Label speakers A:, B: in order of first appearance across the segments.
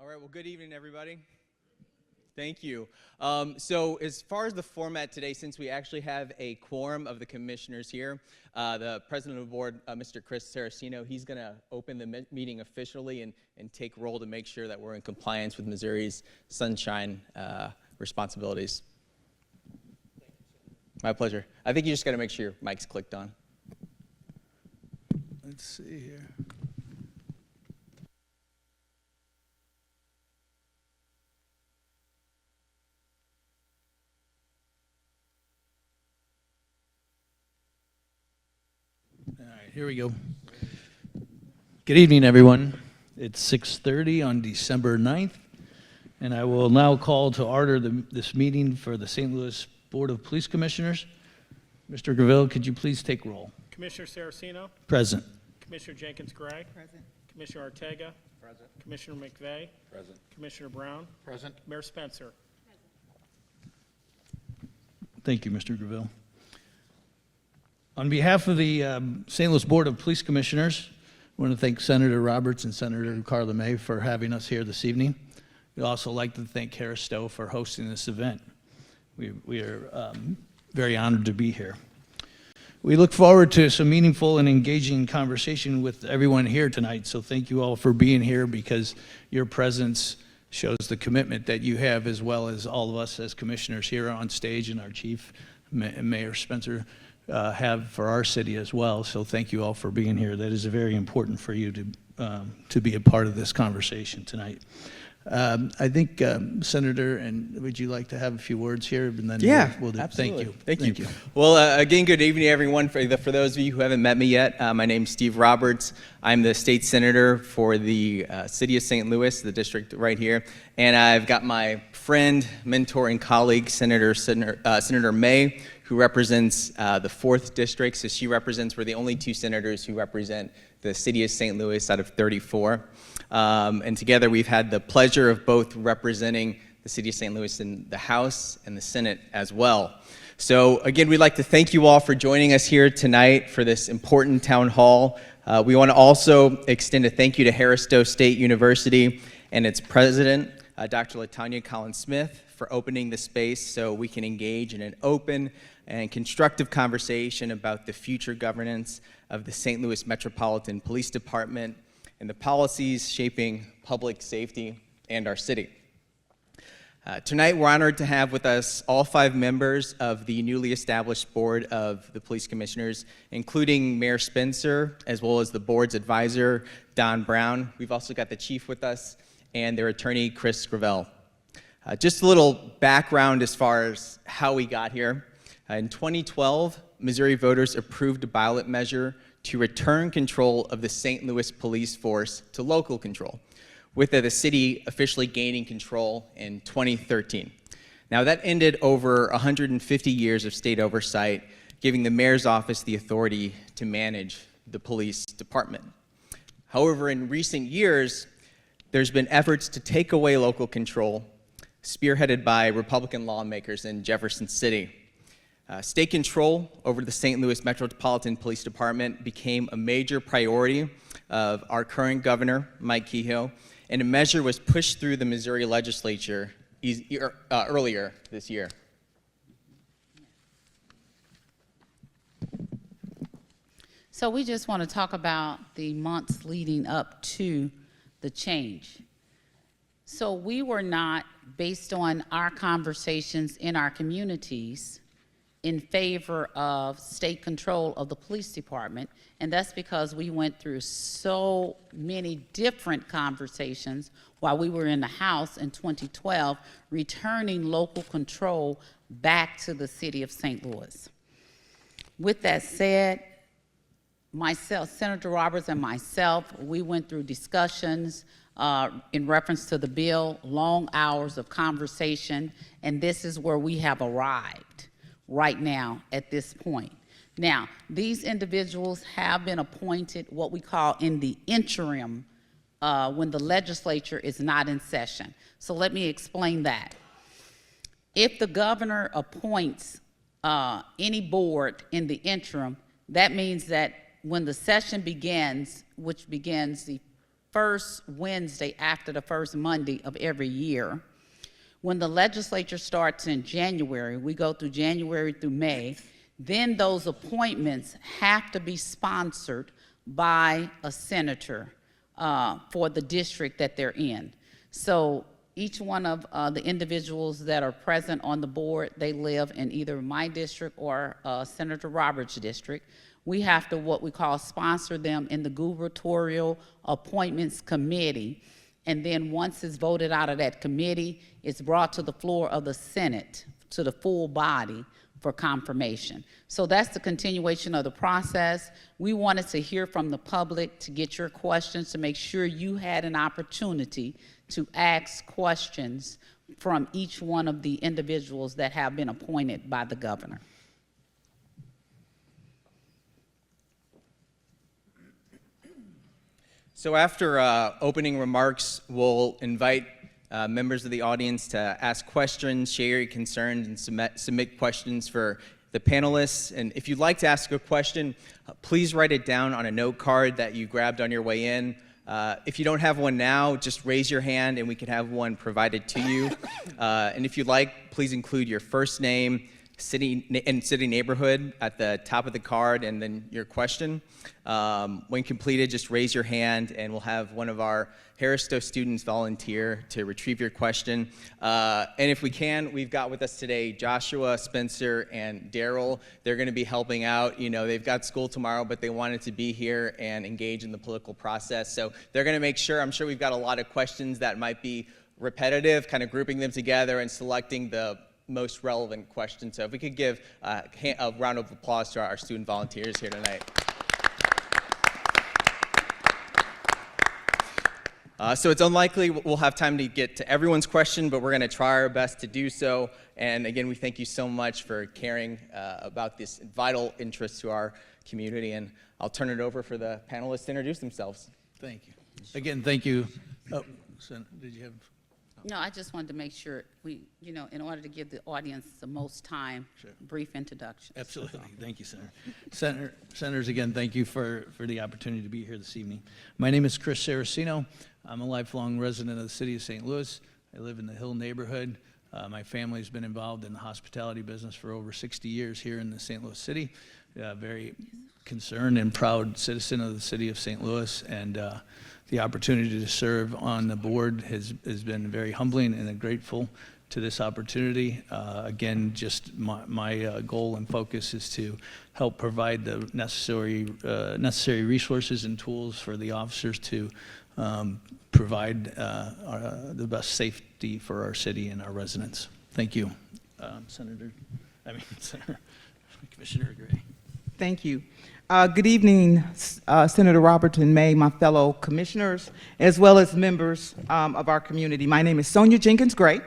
A: All right, well, good evening, everybody. Thank you. So as far as the format today, since we actually have a quorum of the commissioners here, the president of the board, Mr. Chris Saraceno, he's going to open the meeting officially and take roll to make sure that we're in compliance with Missouri's sunshine responsibilities. My pleasure. I think you just got to make sure your mic's clicked on.
B: Let's see here. All right, here we go. Good evening, everyone. It's 6:30 on December 9th, and I will now call to order this meeting for the St. Louis Board of Police Commissioners. Mr. Graville, could you please take roll?
C: Commissioner Saraceno.
B: Present.
C: Commissioner Jenkins-Gray.
D: Present.
C: Commissioner Ortega.
D: Present.
C: Commissioner McVeigh.
D: Present.
C: Commissioner Brown.
D: Present.
C: Mayor Spencer.
B: Thank you, Mr. Graville. On behalf of the St. Louis Board of Police Commissioners, I want to thank Senator Roberts and Senator Carla May for having us here this evening. We'd also like to thank Harris Stowe for hosting this event. We are very honored to be here. We look forward to some meaningful and engaging conversation with everyone here tonight, so thank you all for being here, because your presence shows the commitment that you have, as well as all of us as commissioners here on stage and our chief, Mayor Spencer, have for our city as well. So thank you all for being here. That is very important for you to be a part of this conversation tonight. I think, Senator, and would you like to have a few words here? And then we'll do.
A: Absolutely.
B: Thank you.
A: Thank you. Well, again, good evening, everyone. For those of you who haven't met me yet, my name's Steve Roberts. I'm the state senator for the city of St. Louis, the district right here. And I've got my friend, mentor, and colleague, Senator May, who represents the 4th district. So she represents, we're the only 2 senators who represent the city of St. Louis out of 34. And together we've had the pleasure of both representing the city of St. Louis in the House and the Senate as well. So again, we'd like to thank you all for joining us here tonight for this important town hall. We want to also extend a thank you to Harris Stowe State University and its president, Dr. LaTanya Collins-Smith, for opening the space so we can engage in an open and constructive conversation about the future governance of the St. Louis Metropolitan Police Department and the policies shaping public safety and our city. Tonight, we're honored to have with us all 5 members of the newly established Board of the Police Commissioners, including Mayor Spencer, as well as the board's advisor, Don Brown. We've also got the chief with us and their attorney, Chris Graville. Just a little background as far as how we got here. In 2012, Missouri voters approved a ballot measure to return control of the St. Louis police force to local control, with the city officially gaining control in 2013. Now, that ended over 150 years of state oversight, giving the mayor's office the authority to manage the police department. However, in recent years, there's been efforts to take away local control, spearheaded by Republican lawmakers in Jefferson City. State control over the St. Louis Metropolitan Police Department became a major priority of our current governor, Mike Kehoe, and a measure was pushed through the Missouri legislature earlier this year.
E: So we just want to talk about the months leading up to the change. So we were not, based on our conversations in our communities, in favor of state control of the police department, and that's because we went through so many different conversations while we were in the House in 2012, returning local control back to the city of St. Louis. With that said, myself, Senator Roberts and myself, we went through discussions in reference to the bill, long hours of conversation, and this is where we have arrived right now at this point. Now, these individuals have been appointed what we call in the interim when the legislature is not in session. So let me explain that. If the governor appoints any board in the interim, that means that when the session begins, which begins the first Wednesday after the first Monday of every year. When the legislature starts in January, we go through January through May, then those appointments have to be sponsored by a senator for the district that they're in. So each one of the individuals that are present on the board, they live in either my district or Senator Roberts' district. We have to, what we call, sponsor them in the gubernatorial appointments committee. And then once it's voted out of that committee, it's brought to the floor of the Senate, to the full body for confirmation. So that's the continuation of the process. We wanted to hear from the public, to get your questions, to make sure you had an opportunity to ask questions from each one of the individuals that have been appointed by the governor.
A: So after opening remarks, we'll invite members of the audience to ask questions, share your concerns, and submit questions for the panelists. And if you'd like to ask a question, please write it down on a note card that you grabbed on your way in. If you don't have one now, just raise your hand and we can have one provided to you. And if you'd like, please include your first name, city neighborhood at the top of the card, and then your question. When completed, just raise your hand and we'll have one of our Harris-Stowe students volunteer to retrieve your question. And if we can, we've got with us today Joshua, Spencer, and Daryl. They're going to be helping out. You know, they've got school tomorrow, but they wanted to be here and engage in the political process. So they're going to make sure, I'm sure we've got a lot of questions that might be repetitive, kind of grouping them together and selecting the most relevant questions. So if we could give a round of applause to our student volunteers here tonight. So it's unlikely we'll have time to get to everyone's question, but we're going to try our best to do so. And again, we thank you so much for caring about this vital interest to our community. And I'll turn it over for the panelists to introduce themselves.
B: Thank you. Again, thank you. Oh, did you have?
E: No, I just wanted to make sure we, you know, in order to give the audience the most time,
B: Sure.
E: brief introductions.
B: Absolutely. Thank you, Senator. Senators, again, thank you for the opportunity to be here this evening. My name is Chris Saraceno. I'm a lifelong resident of the city of St. Louis. I live in the Hill neighborhood. My family's been involved in the hospitality business for over 60 years here in the St. Louis city. Very concerned and proud citizen of the city of St. Louis, and the opportunity to serve on the board has been very humbling, and I'm grateful to this opportunity. Again, just my goal and focus is to help provide the necessary resources and tools for the officers to provide the best safety for our city and our residents. Thank you, Senator Commissioner Gray.
D: Thank you. Good evening, Senator Roberts and May, my fellow commissioners, as well as members of our community. My name is Sonia Jenkins Gray,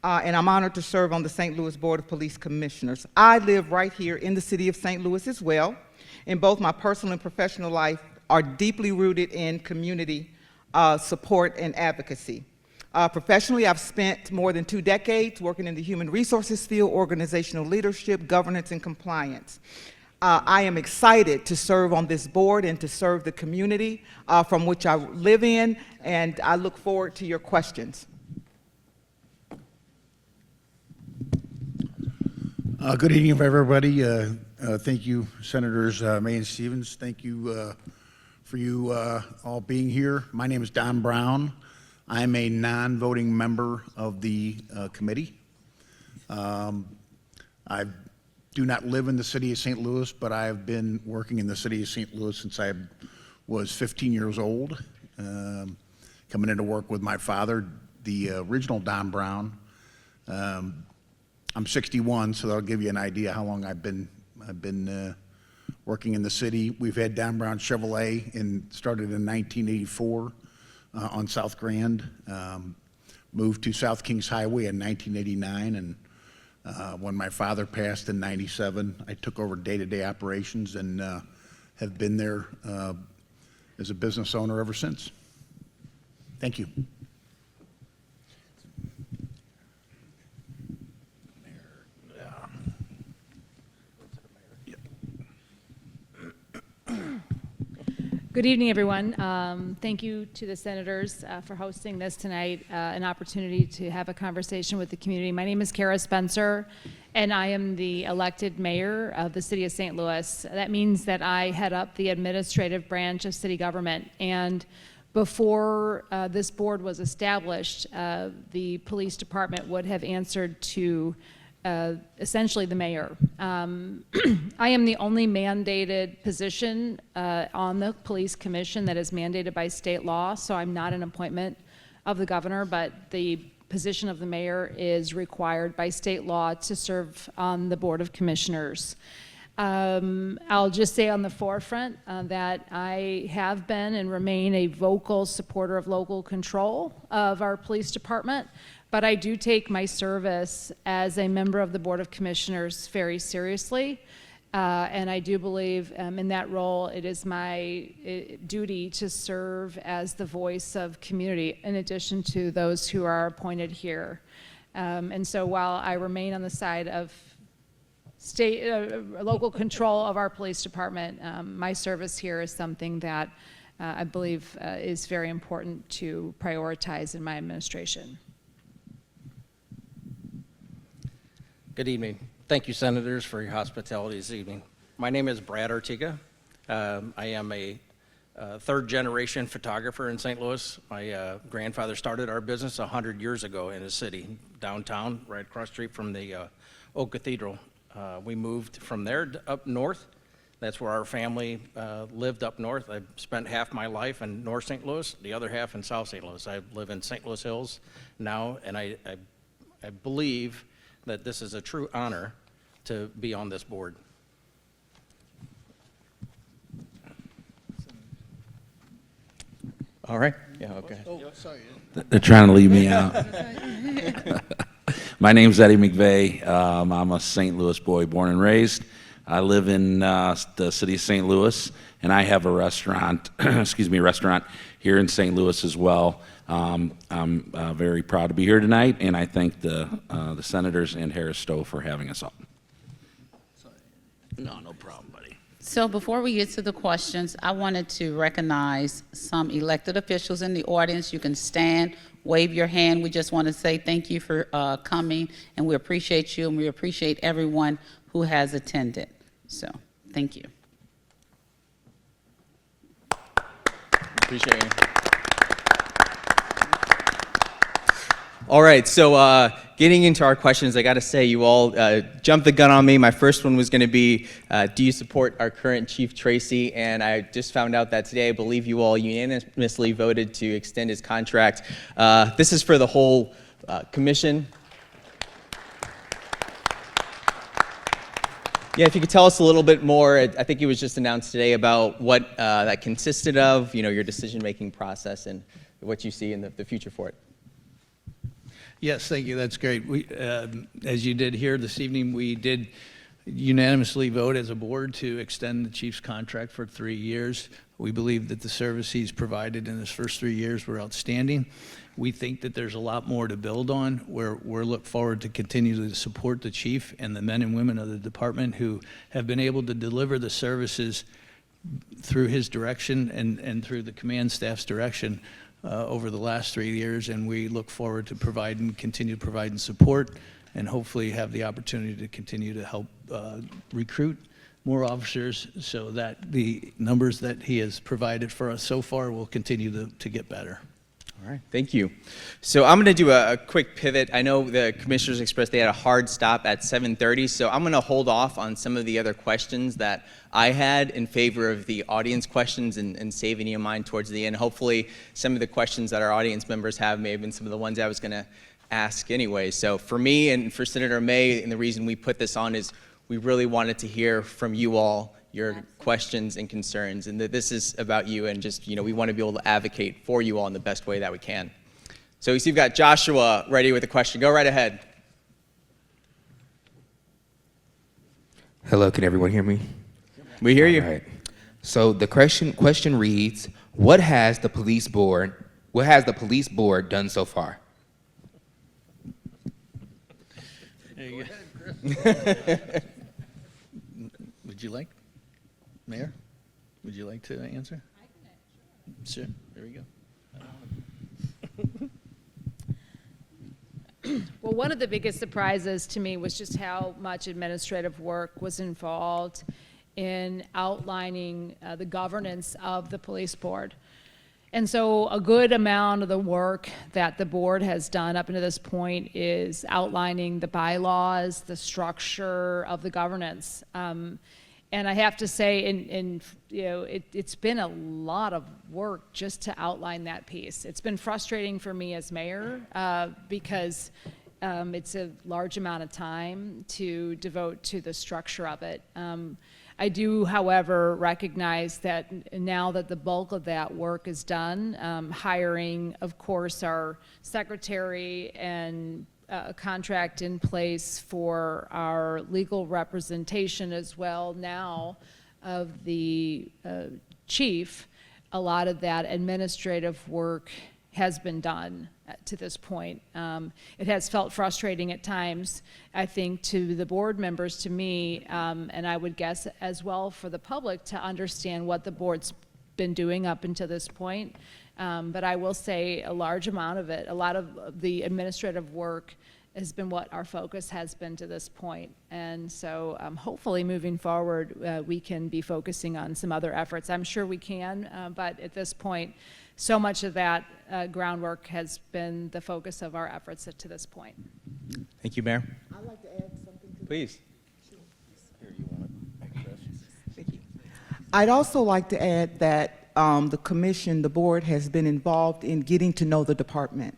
D: and I'm honored to serve on the St. Louis Board of Police Commissioners. I live right here in the city of St. Louis as well, and both my personal and professional life are deeply rooted in community support and advocacy. Professionally, I've spent more than 2 decades working in the human resources field, organizational leadership, governance, and compliance. I am excited to serve on this board and to serve the community from which I live in, and I look forward to your questions.
F: Good evening, everybody. Thank you, Senators May and Stevens. Thank you for you all being here. My name is Don Brown. I'm a non-voting member of the committee. I do not live in the city of St. Louis, but I have been working in the city of St. Louis since I was 15 years old, coming into work with my father, the original Don Brown. I'm 61, so that'll give you an idea how long I've been working in the city. We've had Don Brown Chevrolet started in 1984 on South Grand, moved to South Kings Highway in 1989, and when my father passed in 97, I took over day-to-day operations and have been there as a business owner ever since. Thank you.
G: Good evening, everyone. Thank you to the senators for hosting this tonight, an opportunity to have a conversation with the community. My name is Kara Spencer, and I am the elected mayor of the city of St. Louis. That means that I head up the administrative branch of city government. And before this board was established, the police department would have answered to essentially the mayor. I am the only mandated position on the police commission that is mandated by state law, so I'm not an appointment of the governor, but the position of the mayor is required by state law to serve on the Board of Commissioners. I'll just say on the forefront that I have been and remain a vocal supporter of local control of our police department. But I do take my service as a member of the Board of Commissioners very seriously. And I do believe in that role, it is my duty to serve as the voice of community in addition to those who are appointed here. And so while I remain on the side of local control of our police department, my service here is something that I believe is very important to prioritize in my administration.
H: Good evening. Thank you, Senators, for your hospitality this evening. My name is Brad Artiga. I am a third-generation photographer in St. Louis. My grandfather started our business 100 years ago in the city, downtown, right across the street from the Old Cathedral. We moved from there up north. That's where our family lived up north. I spent half my life in North St. Louis, the other half in South St. Louis. I live in St. Louis Hills now, and I believe that this is a true honor to be on this board.
A: All right. Yeah, okay.
B: Oh, sorry.
I: They're trying to leave me out. My name's Eddie McVeigh. I'm a St. Louis boy, born and raised. I live in the city of St. Louis, and I have a restaurant, restaurant here in St. Louis as well. I'm very proud to be here tonight, and I thank the senators and Harris Stowe for having us all. No problem, buddy.
E: So before we get to the questions, I wanted to recognize some elected officials in the audience. You can stand, wave your hand. We just want to say thank you for coming, and we appreciate you, and we appreciate everyone who has attended. So, thank you.
A: Appreciate you. All right, so getting into our questions, I got to say, you all jumped the gun on me. My first one was going to be, do you support our current Chief Tracy? And I just found out that today, I believe you all unanimously voted to extend his contract. This is for the whole commission. Yeah, if you could tell us a little bit more, I think it was just announced today about what that consisted of, your decision-making process and what you see in the future for it.
B: Yes, thank you. That's great. We, as you did here this evening, we did unanimously vote as a board to extend the chief's contract for 3 years. We believe that the service he's provided in his first 3 years were outstanding. We think that there's a lot more to build on. We're look forward to continue to support the chief and the men and women of the department who have been able to deliver the services through his direction and through the command staff's direction over the last 3 years, and we look forward to continue providing support and hopefully have the opportunity to continue to help recruit more officers so that the numbers that he has provided for us so far will continue to get better.
A: All right, thank you. So I'm going to do a quick pivot. I know the commissioners expressed they had a hard stop at 7:30, so I'm going to hold off on some of the other questions that I had in favor of the audience questions and save any of mine towards the end. Hopefully, some of the questions that our audience members have may have been some of the ones I was going to ask anyway. So for me and for Senator May, and the reason we put this on is we really wanted to hear from you all your questions and concerns, and that this is about you, and just, we want to be able to advocate for you all in the best way that we can. So you see we've got Joshua ready with a question. Go right ahead.
J: Hello, can everyone hear me?
A: We hear you.
J: All right. So the question reads, what has the police board done so far?
B: There you go. Would you like, Mayor? Would you like to answer?
E: I can
B: Sure, there we go.
G: Well, one of the biggest surprises to me was just how much administrative work was involved in outlining the governance of the police board. And so a good amount of the work that the board has done up until this point is outlining the bylaws, the structure of the governance. And I have to say, it's been a lot of work just to outline that piece. It's been frustrating for me as mayor because it's a large amount of time to devote to the structure of it. I do, however, recognize that now that the bulk of that work is done, hiring, of course, our secretary and a contract in place for our legal representation as well now of the chief, a lot of that administrative work has been done to this point. It has felt frustrating at times, I think, to the board members, to me, and I would guess as well for the public to understand what the board's been doing up until this point. But I will say a large amount of it, a lot of the administrative work has been what our focus has been to this point. And so hopefully moving forward, we can be focusing on some other efforts. I'm sure we can, but at this point, so much of that groundwork has been the focus of our efforts to this point.
A: Thank you, Mayor.
D: I'd like to add something to
A: Please.
D: Thank you. I'd also like to add that the commission, the board, has been involved in getting to know the department.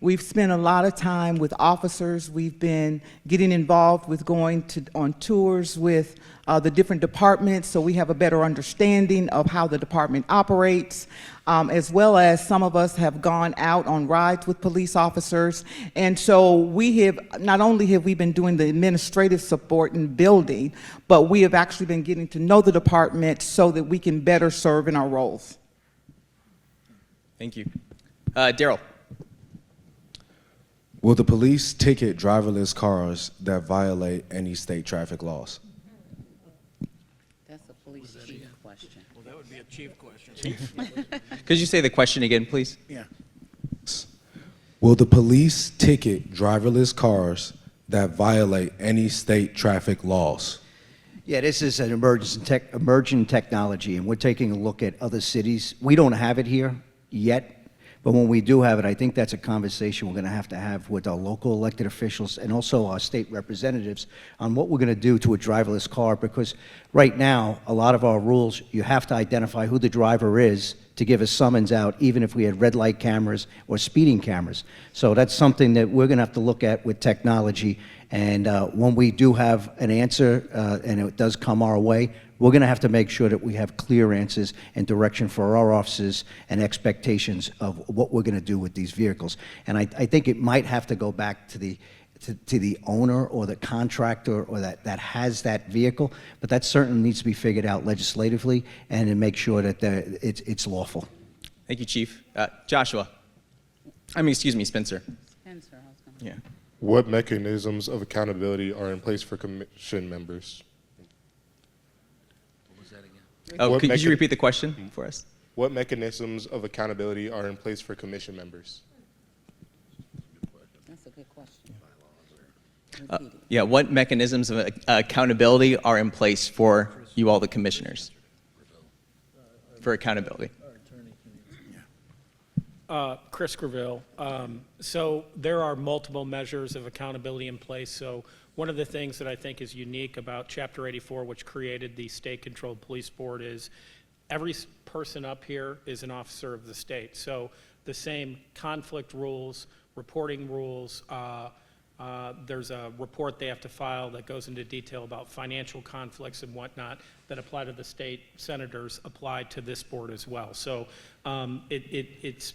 D: We've spent a lot of time with officers. We've been getting involved with going on tours with the different departments so we have a better understanding of how the department operates, as well as some of us have gone out on rides with police officers. And so we have, not only have we been doing the administrative support and building, but we have actually been getting to know the department so that we can better serve in our roles.
A: Thank you. Daryl.
K: Will the police ticket driverless cars that violate any state traffic laws?
E: That's a police chief question.
H: Well, that would be a chief question.
A: Could you say the question again, please?
F: Yeah.
K: Will the police ticket driverless cars that violate any state traffic laws?
L: Yeah, this is an emerging technology, and we're taking a look at other cities. We don't have it here yet, but when we do have it, I think that's a conversation we're going to have with our local elected officials and also our state representatives on what we're going to do to a driverless car, because right now, a lot of our rules, you have to identify who the driver is to give a summons out, even if we had red light cameras or speeding cameras. So that's something that we're going to have to look at with technology. And when we do have an answer, and it does come our way, we're going to have to make sure that we have clear answers and direction for our officers and expectations of what we're going to do with these vehicles. And I think it might have to go back to the owner or the contractor or that has that vehicle, but that certainly needs to be figured out legislatively and to make sure that it's lawful.
A: Thank you, Chief. Joshua. Excuse me, Spencer.
E: Spencer, I was gonna-
A: Yeah.
M: What mechanisms of accountability are in place for commission members?
A: Oh,
M: What
A: could you repeat the question for us?
M: What mechanisms of accountability are in place for commission members?
E: That's a good question. Repeat it.
A: Yeah, what mechanisms of accountability are in place for you all, the commissioners? For accountability.
C: Chris Greville. So there are multiple measures of accountability in place. So one of the things that I think is unique about Chapter 84, which created the state-controlled police board, is every person up here is an officer of the state. So the same conflict rules, reporting rules, there's a report they have to file that goes into detail about financial conflicts and whatnot that apply to the state senators apply to this board as well. So it's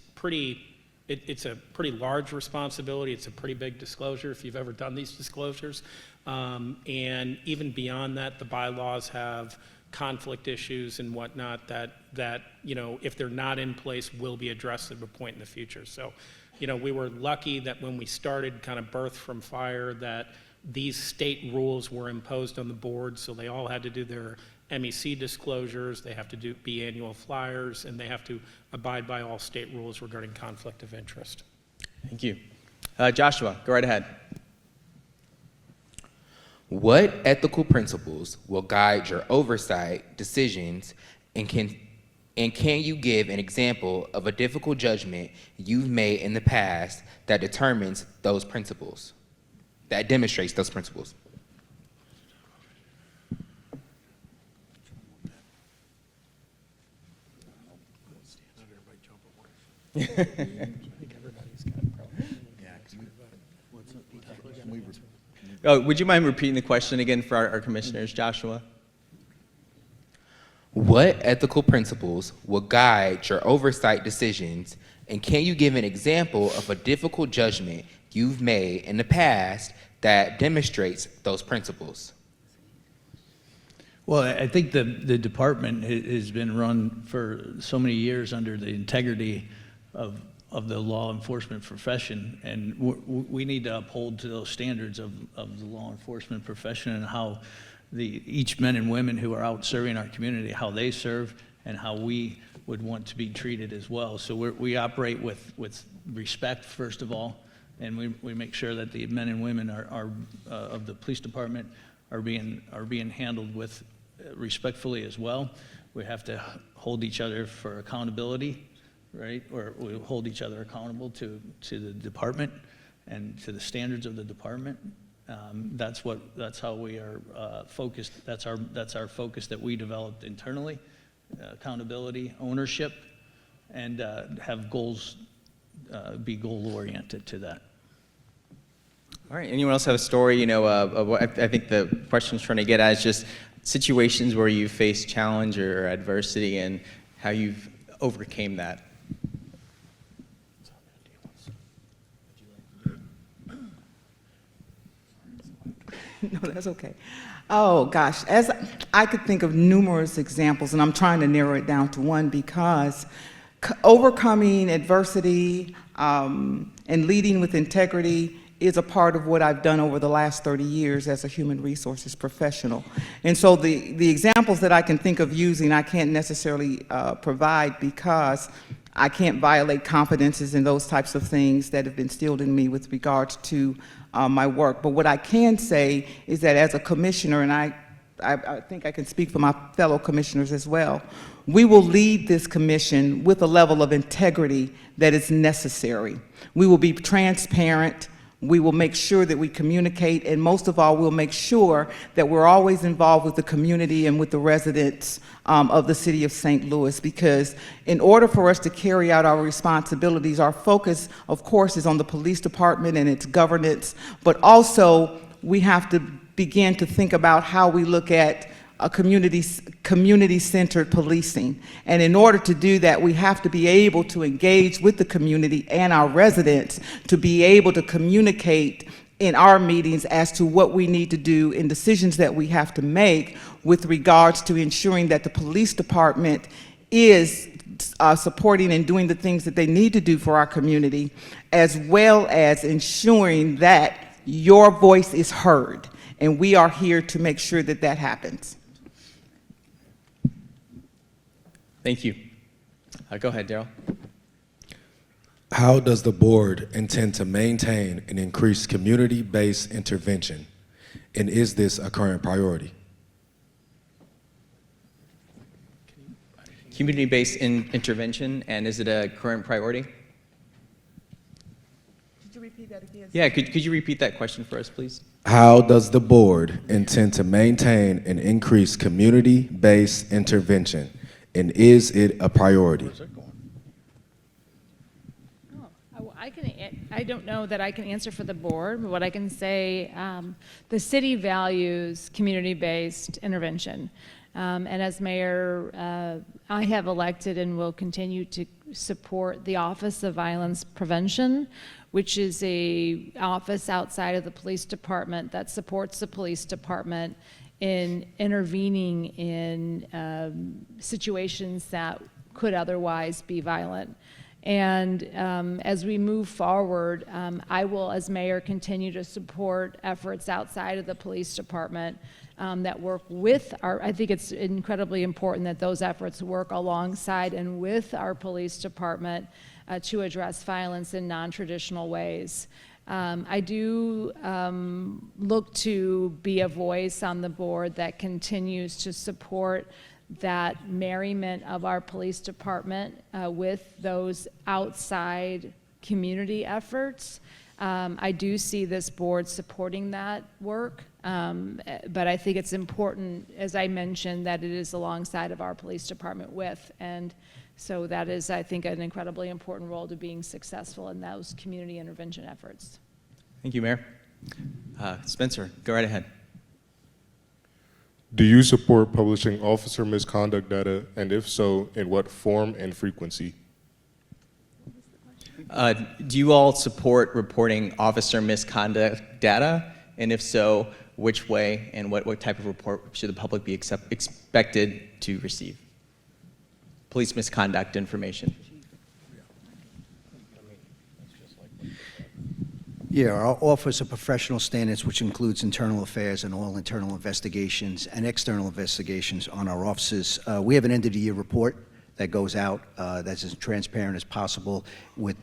C: a pretty large responsibility. It's a pretty big disclosure if you've ever done these disclosures. And even beyond that, the bylaws have conflict issues and whatnot that if they're not in place, will be addressed at a point in the future. So, we were lucky that when we started kind of birth from fire, that these state rules were imposed on the board, so they all had to do their MEC disclosures, they have to be annual flyers, and they have to abide by all state rules regarding conflict of interest.
A: Thank you. Joshua, go right ahead.
J: What ethical principles will guide your oversight decisions, and can you give an example of a difficult judgment you've made in the past that determines those principles, that demonstrates those principles?
A: Oh, would you mind repeating the question again for our commissioners, Joshua?
J: What ethical principles will guide your oversight decisions, and can you give an example of a difficult judgment you've made in the past that demonstrates those principles?
B: Well, I think the department has been run for so many years under the integrity of the law enforcement profession, and we need to uphold to those standards of the law enforcement profession and how each men and women who are out serving our community, how they serve and how we would want to be treated as well. So we operate with respect, first of all, and we make sure that the men and women are of the police department are being handled with respectfully as well. We have to hold each other for accountability, right? Or we hold each other accountable to the department and to the standards of the department. That's how we are focused. That's our focus that we developed internally: accountability, ownership, and have goals. Be goal oriented to that.
A: All right. Anyone else have a story? Of what I think the question's trying to get at is just situations where you faced challenge or adversity and how you've overcame that.
D: No, that's okay. Oh, gosh. As I could think of numerous examples, and I'm trying to narrow it down to one because overcoming adversity and leading with integrity is a part of what I've done over the last 30 years as a human resources professional. And so the examples that I can think of using, I can't necessarily provide because I can't violate confidences and those types of things that have been instilled in me with regards to my work. But what I can say is that as a commissioner, and I think I can speak for my fellow commissioners as well, we will lead this commission with a level of integrity that is necessary. We will be transparent. We will make sure that we communicate, and most of all, we'll make sure that we're always involved with the community and with the residents of the city of St. Louis, because in order for us to carry out our responsibilities, our focus, of course, is on the police department and its governance, but also we have to begin to think about how we look at a community-centered policing. And in order to do that, we have to be able to engage with the community and our residents to be able to communicate in our meetings as to what we need to do in decisions that we have to make with regards to ensuring that the police department is supporting and doing the things that they need to do for our community, as well as ensuring that your voice is heard. And we are here to make sure that that happens.
A: Thank you. Go ahead, Daryl.
K: How does the board intend to maintain and increase community-based intervention? And is this a current priority?
A: Community-based intervention, and is it a current priority?
D: Did you repeat that again?
A: Yeah, could you repeat that question for us, please?
K: How does the board intend to maintain and increase community-based intervention? And is it a priority?
G: I don't know that I can answer for the board, but what I can say, the city values community-based intervention. And as mayor, I have elected and will continue to support the Office of Violence Prevention, which is an office outside of the police department that supports the police department in intervening in situations that could otherwise be violent. And as we move forward, I will, as mayor, continue to support efforts outside of the police department that work with I think it's incredibly important that those efforts work alongside and with our police department to address violence in non-traditional ways. I do look to be a voice on the board that continues to support that merriment of our police department with those outside community efforts. I do see this board supporting that work, but I think it's important, as I mentioned, that it is alongside of our police department with, and so that is, I think, an incredibly important role to being successful in those community intervention efforts.
A: Thank you, Mayor. Spencer, go right ahead.
M: Do you support publishing officer misconduct data, and if so, in what form and frequency?
A: Do you all support reporting officer misconduct data? And if so, which way and what type of report should the public be expected to receive? Police misconduct information.
L: Yeah, our Office of Professional Standards, which includes internal affairs and all internal investigations and external investigations on our offices. We have an end-of-the-year report that goes out that's as transparent as possible with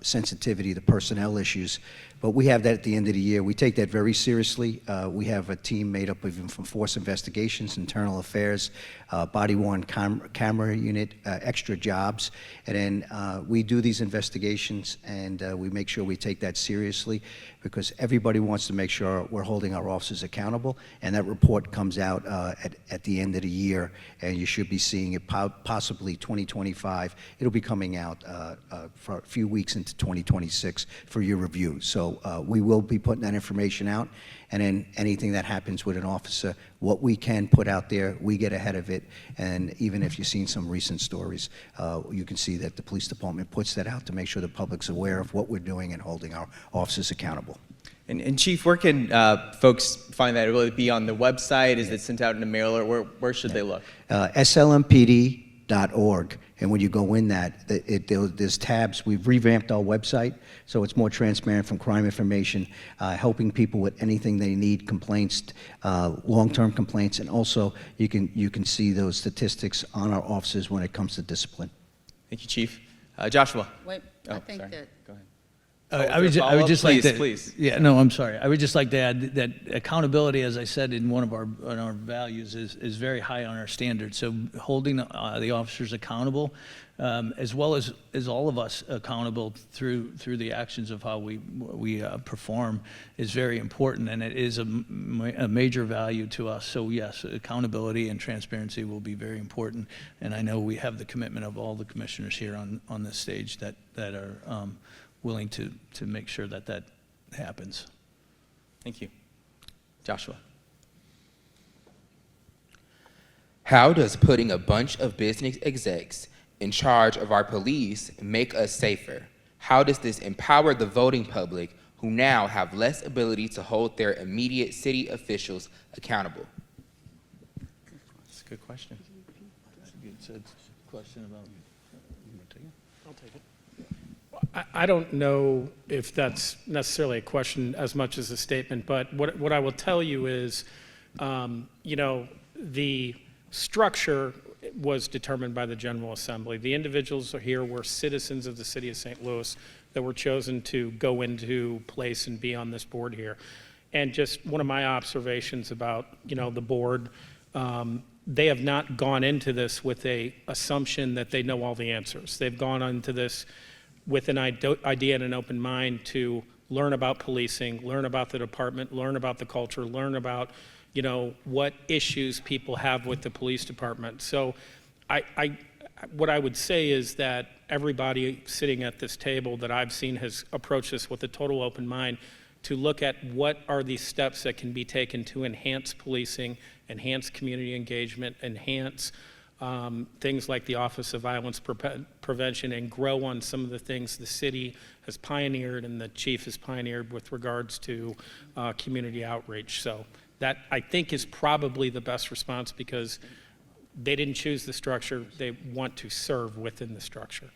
L: sensitivity to personnel issues. But we have that at the end of the year. We take that very seriously. We have a team made up even from Force Investigations, Internal Affairs, Body-worn camera unit, extra jobs. And then we do these investigations, and we make sure we take that seriously, because everybody wants to make sure we're holding our officers accountable. And that report comes out at the end of the year, and you should be seeing it possibly 2025. It'll be coming out for a few weeks into 2026 for your review. So we will be putting that information out, and then anything that happens with an officer, what we can put out there, we get ahead of it. And even if you've seen some recent stories, you can see that the police department puts that out to make sure the public's aware of what we're doing and holding our officers accountable.
A: And Chief, where can folks find that? Will it be on the website? Is it sent out in a mailer? Where should they look?
L: slmpd.org. And when you go in that, there's tabs. We've revamped our website, so it's more transparent from crime information, helping people with anything they need, complaints, long-term complaints, and also you can see those statistics on our officers when it comes to discipline.
A: Thank you, Chief. Joshua.
E: Wait, I think
A: sorry.
E: that.
A: Go ahead.
B: I would just like to,
A: please.
B: Yeah, no, I'm sorry. I would just like to add that accountability, as I said in one of our values, is very high on our standards. So holding the officers accountable, as well as all of us accountable through the actions of how we perform, is very important, and it is a major value to us. So yes, accountability and transparency will be very important, and I know we have the commitment of all the commissioners here on this stage that are willing to make sure that happens.
A: Thank you. Joshua.
J: How does putting a bunch of business execs in charge of our police make us safer? How does this empower the voting public, who now have less ability to hold their immediate city officials accountable?
A: That's a good question.
B: It's a question about.
C: I'll take it. I don't know if that's necessarily a question as much as a statement, but what I will tell you is, the structure was determined by the General Assembly. The individuals here were citizens of the city of St. Louis that were chosen to go into place and be on this board here. And just one of my observations about, the board, they have not gone into this with a assumption that they know all the answers. They've gone into this with an idea and an open mind to learn about policing, learn about the department, learn about the culture, learn about, what issues people have with the police department. So what I would say is that everybody sitting at this table that I've seen has approached this with a total open mind to look at what are these steps that can be taken to enhance policing, enhance community engagement, enhance things like the Office of Violence Prevention, and grow on some of the things the city has pioneered and the chief has pioneered with regards to community outreach. So that, I think, is probably the best response, because they didn't choose the structure. They want to serve within the structure.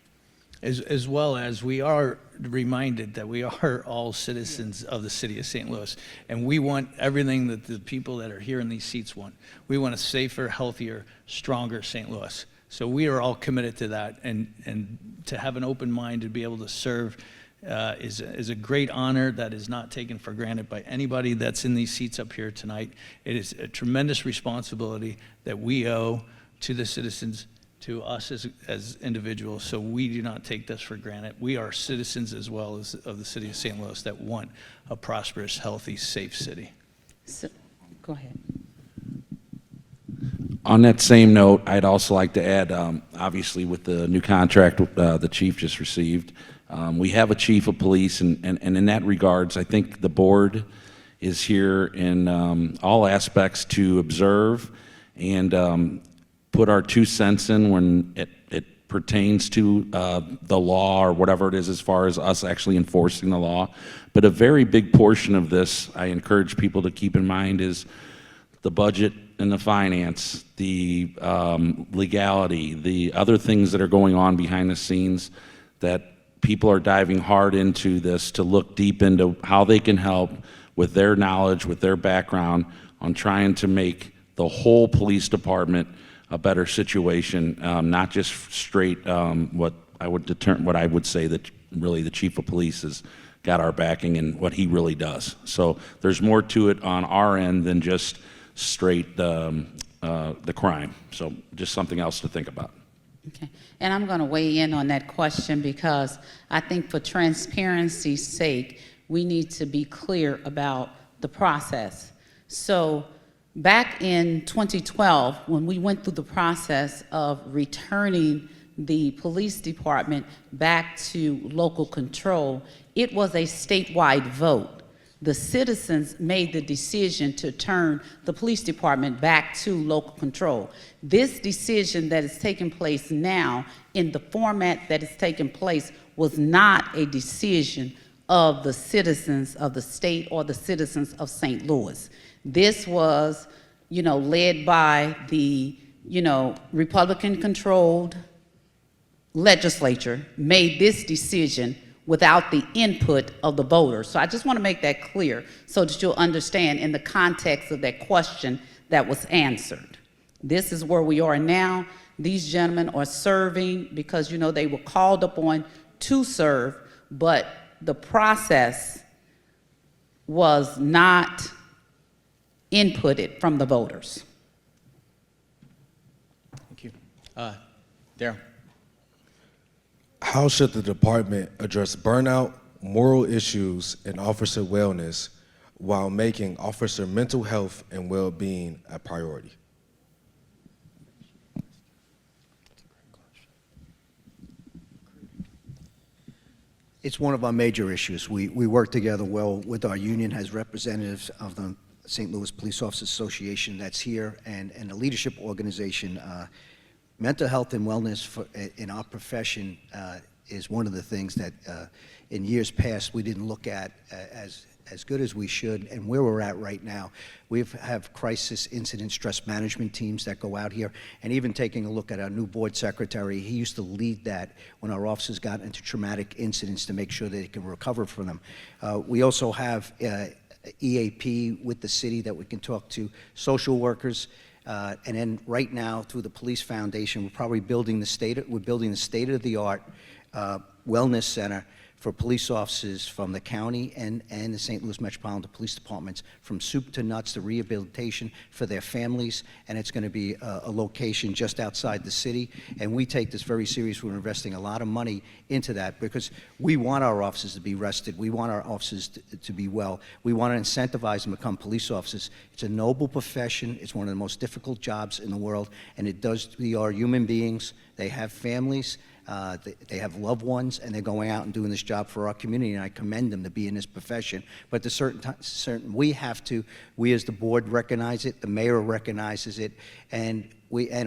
B: As well as we are reminded that we are all citizens of the city of St. Louis, and we want everything that the people that are here in these seats want. We want a safer, healthier, stronger St. Louis. So we are all committed to that, and to have an open mind to be able to serve is a great honor that is not taken for granted by anybody that's in these seats up here tonight. It is a tremendous responsibility that we owe to the citizens, to us as individuals, so we do not take this for granted. We are citizens as well as of the city of St. Louis that want a prosperous, healthy, safe city.
E: So, go ahead.
I: On that same note, I'd also like to add, obviously with the new contract the chief just received, we have a chief of police, and in that regards, I think the board is here in all aspects to observe and put our 2 cents in when it pertains to the law or whatever it is as far as us actually enforcing the law. But a very big portion of this, I encourage people to keep in mind, is the budget and the finance, the legality, the other things that are going on behind the scenes, that people are diving hard into this to look deep into how they can help with their knowledge, with their background on trying to make the whole police department a better situation, not just straight what I would say that really the chief of police has got our backing and what he really does. So there's more to it on our end than just straight the crime. So just something else to think about.
E: Okay, and I'm going to weigh in on that question because I think for transparency's sake, we need to be clear about the process. So back in 2012, when we went through the process of returning the police department back to local control, it was a statewide vote. The citizens made the decision to turn the police department back to local control. This decision that is taking place now in the format that is taking place was not a decision of the citizens of the state or the citizens of St. Louis. This was, led by the, Republican-controlled legislature made this decision without the input of the voters. So I just want to make that clear so that you'll understand in the context of that question that was answered. This is where we are now. These gentlemen are serving because, they were called upon to serve, but the process was not inputted from the voters.
A: Thank you. Daryl.
K: How should the department address burnout, moral issues, and officer wellness while making officer mental health and well-being a priority?
L: It's one of our major issues. We work together well with our union as representatives of the St. Louis Police Officers Association that's here and the leadership organization. Mental health and wellness in our profession is one of the things that in years past we didn't look at as good as we should, and where we're at right now. We have crisis incident stress management teams that go out here, and even taking a look at our new board secretary, he used to lead that when our officers got into traumatic incidents to make sure that they can recover from them. We also have EAP with the city that we can talk to, social workers, and then right now through the Police Foundation, we're probably building the state-of-the-art wellness center for police officers from the county and the St. Louis Metropolitan Police Departments, from soup to nuts to rehabilitation for their families, and it's going to be a location just outside the city, and we take this very serious. We're investing a lot of money into that because we want our officers to be rested. We want our officers to be well. We want to incentivize them to become police officers. It's a noble profession. It's one of the most difficult jobs in the world, and we are human beings. They have families. They have loved ones, and they're going out and doing this job for our community, and I commend them to be in this profession. But we as the board recognize it, the mayor recognizes it, and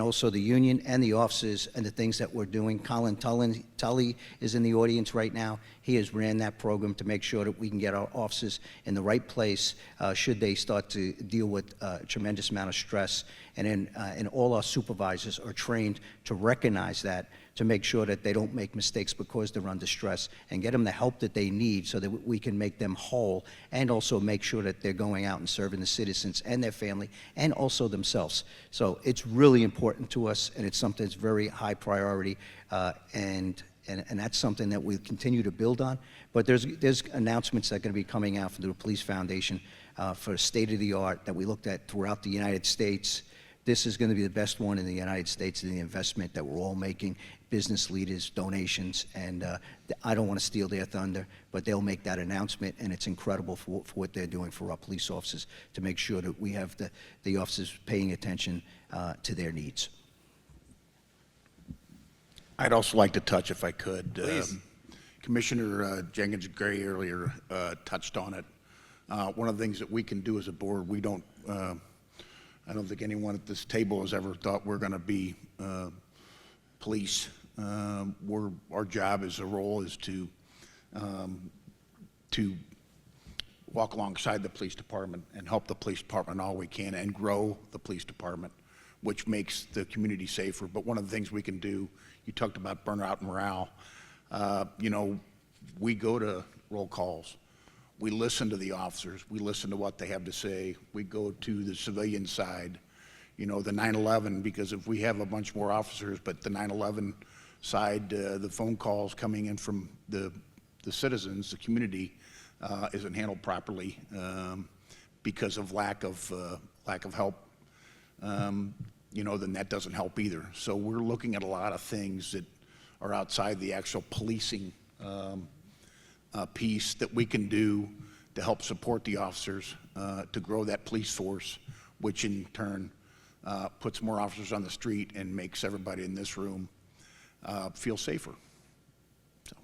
L: also the union and the officers and the things that we're doing. Colin Tully is in the audience right now. He has ran that program to make sure that we can get our officers in the right place should they start to deal with a tremendous amount of stress. And all our supervisors are trained to recognize that to make sure that they don't make mistakes because they're under stress, and get them the help that they need so that we can make them whole, and also make sure that they're going out and serving the citizens and their family and also themselves. So it's really important to us, and it's something that's very high priority, and that's something that we continue to build on. But there's announcements that are going to be coming out from the Police Foundation for state-of-the-art that we looked at throughout the United States. This is going to be the best one in the United States in the investment that we're all making, business leaders, donations, and I don't want to steal their thunder, but they'll make that announcement, and it's incredible for what they're doing for our police officers to make sure that we have the officers paying attention to their needs.
F: I'd also like to touch, if I could.
A: Please.
F: Commissioner Jenkins Gray earlier touched on it. One of the things that we can do as a board, we don't, I don't think anyone at this table has ever thought we're going to be police. Our job as a role is to walk alongside the police department and help the police department all we can and grow the police department, which makes the community safer. But one of the things we can do, you talked about burnout and morale. You know, we go to roll calls. We listen to the officers. We listen to what they have to say. We go to the civilian side, you know, the 9/11, because if we have a bunch more officers, but the 9/11 side, the phone calls coming in from the citizens, the community, isn't handled properly because of lack of help. You know, then that doesn't help either. So we're looking at a lot of things that are outside the actual policing piece that we can do to help support the officers, to grow that police force, which in turn puts more officers on the street and makes everybody in this room feel safer. So.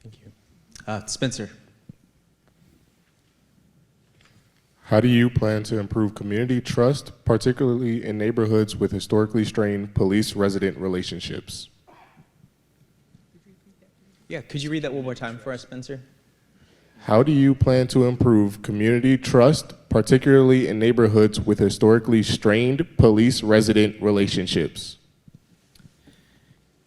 A: Thank you. Spencer.
M: How do you plan to improve community trust, particularly in neighborhoods with historically strained police-resident relationships?
A: Yeah, could you read that one more time for us, Spencer?
M: How do you plan to improve community trust, particularly in neighborhoods with historically strained police-resident relationships?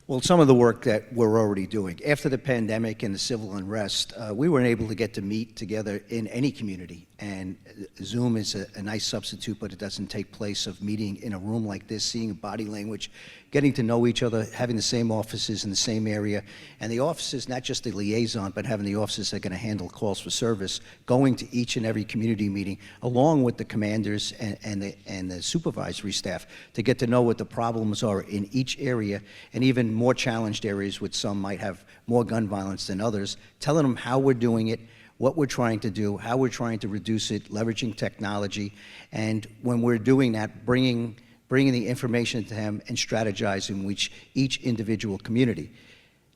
L: Well, some of the work that we're already doing. After the pandemic and the civil unrest, we weren't able to get to meet together in any community. And Zoom is a nice substitute, but it doesn't take place of meeting in a room like this, seeing body language, getting to know each other, having the same offices in the same area. And the offices, not just the liaison, but having the offices that are going to handle calls for service, going to each and every community meeting, along with the commanders and the supervisory staff, to get to know what the problems are in each area, and even more challenged areas, which some might have more gun violence than others, telling them how we're doing it, what we're trying to do, how we're trying to reduce it, leveraging technology, and when we're doing that, bringing the information to them and strategizing with each individual community.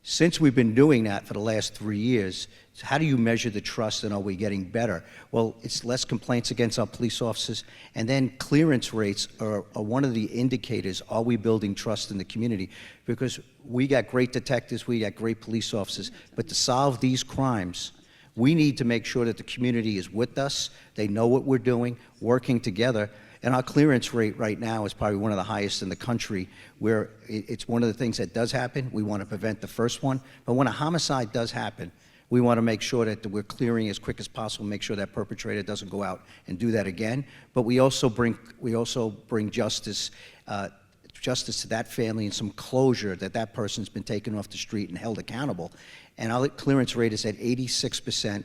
L: Since we've been doing that for the last 3 years, how do you measure the trust, and are we getting better? Well, it's less complaints against our police officers, and then clearance rates are one of the indicators. Are we building trust in the community? Because we got great detectives, we got great police officers, but to solve these crimes, we need to make sure that the community is with us, they know what we're doing, working together. And our clearance rate right now is probably one of the highest in the country, where it's one of the things that does happen. We want to prevent the first one. But when a homicide does happen, we want to make sure that we're clearing as quick as possible, make sure that perpetrator doesn't go out and do that again. But we also bring justice to that family and some closure that person's been taken off the street and held accountable. And our clearance rate is at 86%,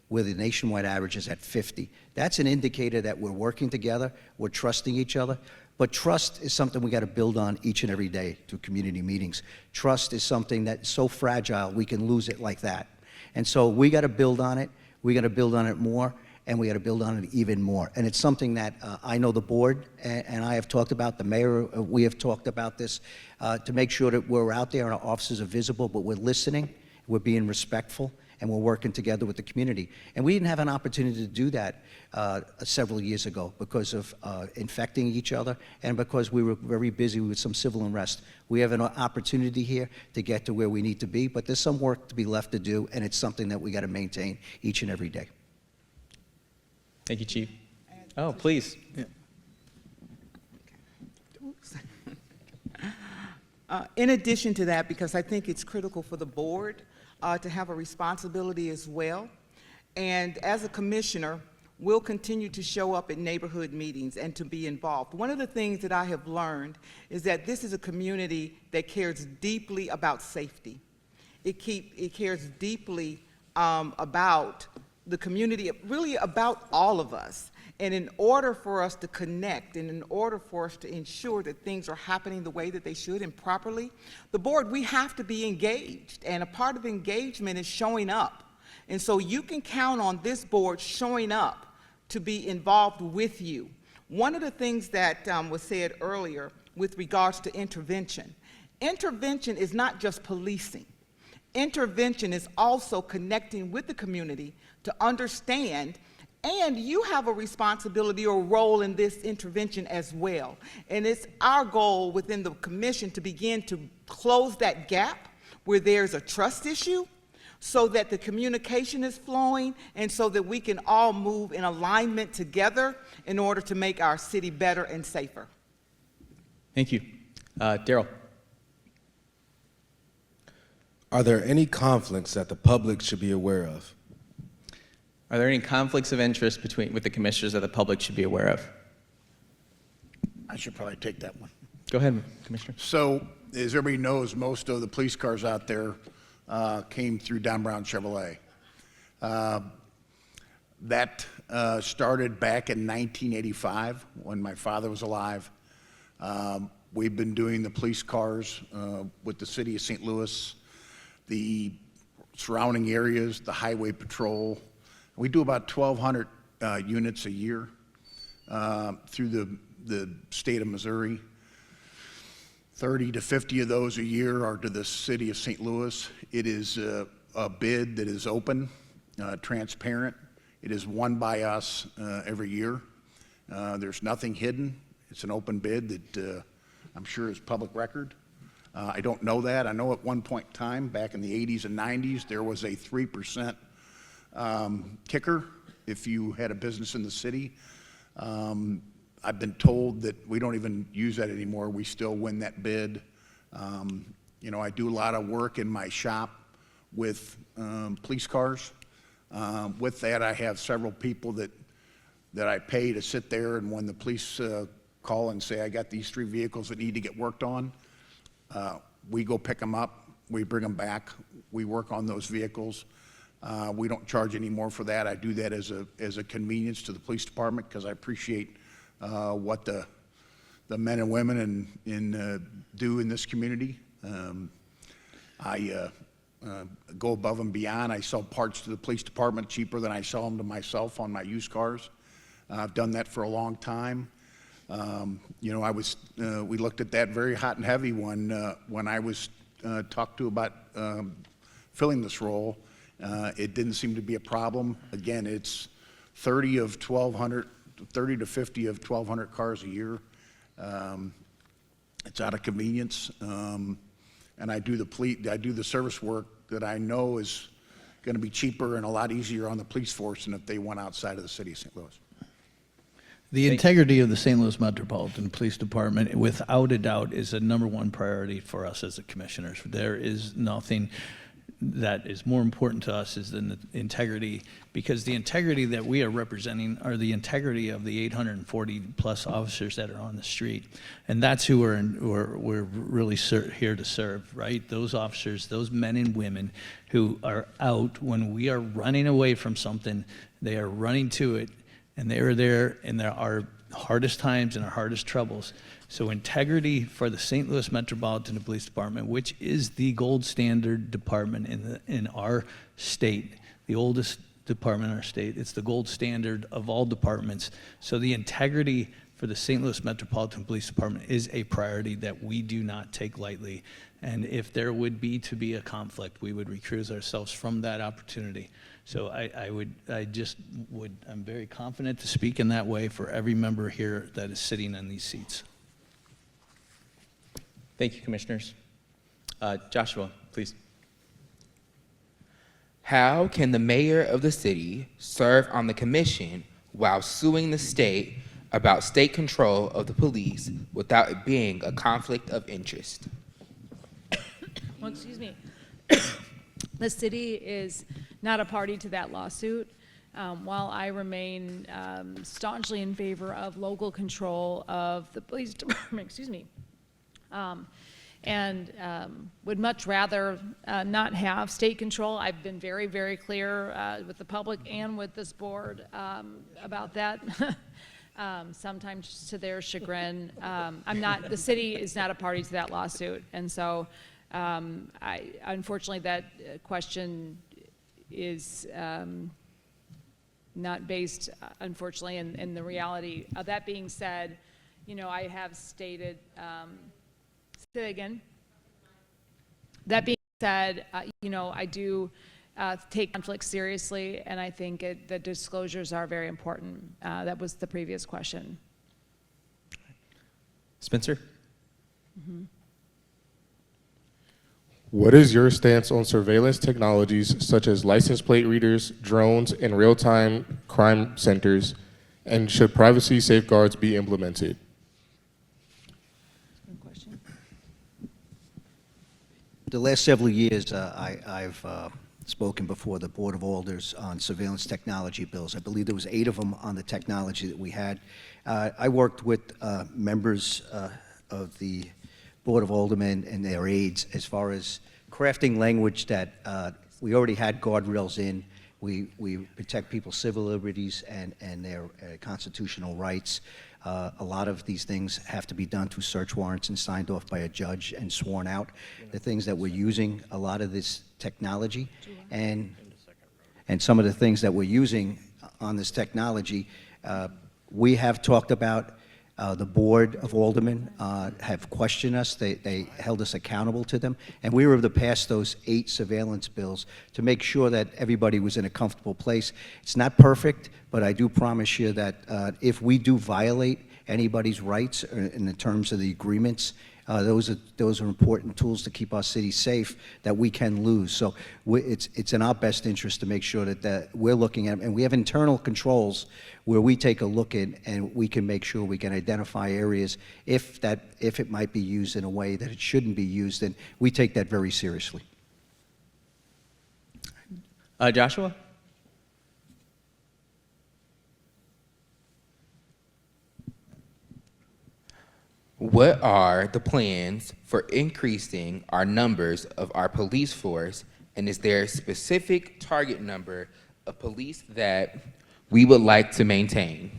L: where the nationwide average is at 50. That's an indicator that we're working together, we're trusting each other. But trust is something we got to build on each and every day through community meetings. Trust is something that's so fragile, we can lose it like that. And so we got to build on it, we got to build on it more, and we got to build on it even more. And it's something that I know the board and I have talked about, the mayor, we have talked about this, to make sure that we're out there and our offices are visible, but we're listening, we're being respectful, and we're working together with the community. And we didn't have an opportunity to do that several years ago because of infecting each other and because we were very busy with some civil unrest. We have an opportunity here to get to where we need to be, but there's some work to be left to do, and it's something that we got to maintain each and every day.
A: Thank you, Chief. Oh, please.
B: Yeah.
D: In addition to that, because I think it's critical for the board to have a responsibility as well, and as a commissioner, we'll continue to show up at neighborhood meetings and to be involved. One of the things that I have learned is that this is a community that cares deeply about safety. It cares deeply about the community, really about all of us. And in order for us to connect and in order for us to ensure that things are happening the way that they should and properly, the board, we have to be engaged. And a part of engagement is showing up. And so you can count on this board showing up to be involved with you. One of the things that was said earlier with regards to intervention, intervention is not just policing. Intervention is also connecting with the community to understand, and you have a responsibility or role in this intervention as well. And it's our goal within the commission to begin to close that gap where there's a trust issue, so that the communication is flowing and so that we can all move in alignment together in order to make our city better and safer.
A: Thank you. Daryl.
K: Are there any conflicts that the public should be aware of?
A: Are there any conflicts of interest with the commissioners that the public should be aware of?
F: I should probably take that one.
A: Go ahead, Commissioner.
F: So, as everybody knows, most of the police cars out there came through Don Brown Chevrolet. That started back in 1985 when my father was alive. We've been doing the police cars with the city of St. Louis, the surrounding areas, the highway patrol. We do about 1,200 units a year through the state of Missouri. 30 to 50 of those a year are to the city of St. Louis. It is a bid that is open, transparent. It is won by us every year. There's nothing hidden. It's an open bid that I'm sure is public record. I don't know that. I know at one point in time, back in the 80s and 90s, there was a 3% kicker if you had a business in the city. I've been told that we don't even use that anymore. We still win that bid. You know, I do a lot of work in my shop with police cars. With that, I have several people that I pay to sit there, and when the police call and say, I got these 3 vehicles that need to get worked on, we go pick them up, we bring them back, we work on those vehicles. We don't charge any more for that. I do that as a convenience to the police department because I appreciate what the men and women do in this community. I go above and beyond. I sell parts to the police department cheaper than I sell them to myself on my used cars. I've done that for a long time. You know, we looked at that very hot and heavy when I was talked to about filling this role. It didn't seem to be a problem. Again, it's 30 to 50 of 1,200 cars a year. It's out of convenience, and I do the service work that I know is going to be cheaper and a lot easier on the police force than if they went outside of the city of St. Louis.
B: The integrity of the St. Louis Metropolitan Police Department, without a doubt, is a #1 priority for us as the commissioners. There is nothing that is more important to us than the integrity, because the integrity that we are representing are the integrity of the 840 plus officers that are on the street, and that's who we're really here to serve, right? Those officers, those men and women who are out when we are running away from something, they are running to it, and they are there in our hardest times and our hardest troubles. So integrity for the St. Louis Metropolitan Police Department, which is the gold standard department in our state, the oldest department in our state. It's the gold standard of all departments. So the integrity for the St. Louis Metropolitan Police Department is a priority that we do not take lightly. And if there would be a conflict, we would recuse ourselves from that opportunity. So I'm very confident to speak in that way for every member here that is sitting in these seats.
A: Thank you, Commissioners. Joshua, please.
J: How can the mayor of the city serve on the commission while suing the state about state control of the police without it being a conflict of interest?
G: well, excuse me, the city is not a party to that lawsuit. While I remain staunchly in favor of local control of the police department, excuse me, and would much rather not have state control. I've been very, very clear with the public and with this board about that. Sometimes to their chagrin. The city is not a party to that lawsuit. And so unfortunately that question is not based, unfortunately, in the reality. That being said, I have stated, say that again. That being said, I do take conflict seriously, and I think the disclosures are very important. That was the previous question.
A: Spencer?
G: Mm-hmm.
M: What is your stance on surveillance technologies such as license plate readers, drones, and real-time crime centers, and should privacy safeguards be implemented?
G: Good question.
L: The last several years, I've spoken before the Board of Alders on surveillance technology bills. I believe there was 8 of them on the technology that we had. I worked with members of the Board of Aldermen and their aides as far as crafting language that we already had guardrails in. We protect people's civil liberties and their constitutional rights. A lot of these things have to be done through search warrants and signed off by a judge and sworn out. The things that we're using, a lot of this technology, and some of the things that we're using on this technology, we have talked about. The Board of Aldermen have questioned us. They held us accountable to them. And we were able to pass those 8 surveillance bills to make sure that everybody was in a comfortable place. It's not perfect, but I do promise you that if we do violate anybody's rights in the terms of the agreements, those are important tools to keep our city safe that we can lose. So it's in our best interest to make sure that we're looking at, and we have internal controls where we take a look at, and we can make sure we can identify areas if it might be used in a way that it shouldn't be used, and we take that very seriously.
A: Joshua?
J: What are the plans for increasing our numbers of our police force, and is there a specific target number of police that we would like to maintain?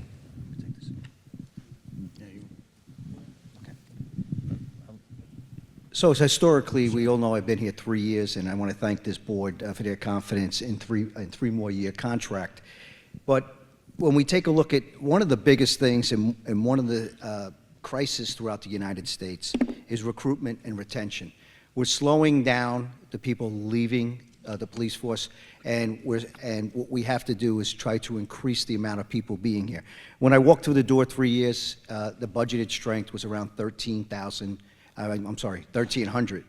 L: So historically, we all know I've been here 3 years, and I want to thank this board for their confidence in three more year contract. But when we take a look at one of the biggest things and one of the crisis throughout the United States is recruitment and retention. We're slowing down the people leaving the police force, and what we have to do is try to increase the amount of people being here. When I walked through the door 3 years, the budgeted strength was around 1,300.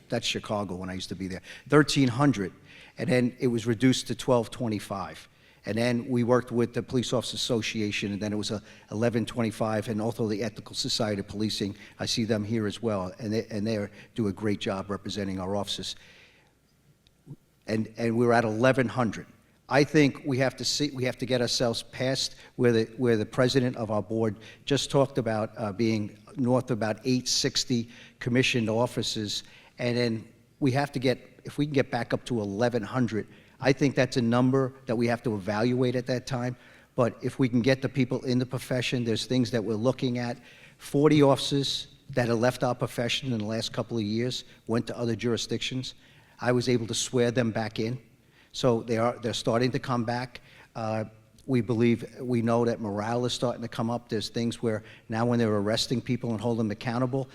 L: That's Chicago when I used to be there. 1,300, and then it was reduced to 1,225. And then we worked with the Police Officers Association, and then it was 1125, and also the Ethical Society of Policing. I see them here as well, and they do a great job representing our officers. And we're at 1,100. I think we have to get ourselves past where the president of our board just talked about being north of about 860 commissioned officers, and then we have to if we can get back up to 1,100. I think that's a number that we have to evaluate at that time. But if we can get the people in the profession, there's things that we're looking at. 40 officers that have left our profession in the last couple of years went to other jurisdictions. I was able to swear them back in. So they're starting to come back. We know that morale is starting to come up. There's things where now when they're arresting people and hold them accountable,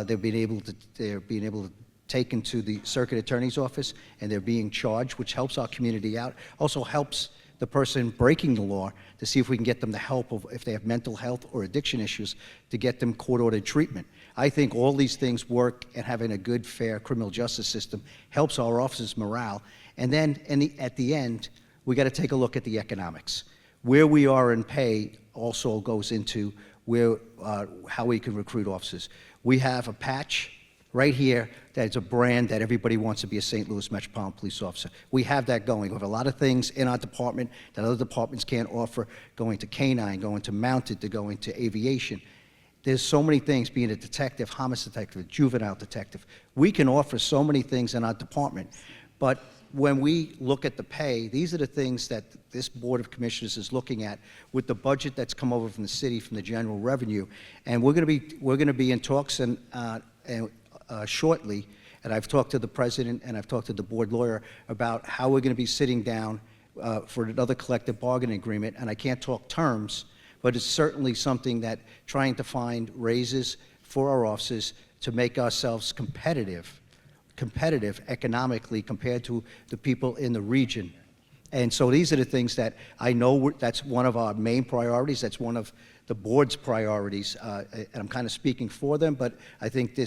L: they're being able to taken to the circuit attorney's office, and they're being charged, which helps our community out. Also helps the person breaking the law to see if we can get them the help of, if they have mental health or addiction issues, to get them court-ordered treatment. I think all these things work, and having a good, fair criminal justice system helps our officers' morale. And then at the end, we got to take a look at the economics. Where we are in pay also goes into how we can recruit officers. We have a patch right here, that's a brand that everybody wants to be a St. Louis Metropolitan Police officer. We have that going. We have a lot of things in our department that other departments can't offer, going to canine, going to mounted, to going to aviation. There's so many things, being a detective, homicide detective, juvenile detective. We can offer so many things in our department, but when we look at the pay, these are the things that this Board of Commissioners is looking at with the budget that's come over from the city, from the general revenue. And we're going to be in talks shortly, and I've talked to the president and I've talked to the board lawyer about how we're going to be sitting down for another collective bargaining agreement. And I can't talk terms, but it's certainly something that trying to find raises for our officers to make ourselves competitive economically compared to the people in the region. And so these are the things that I know that's one of our main priorities. That's one of the board's priorities. And I'm kind of speaking for them, but I think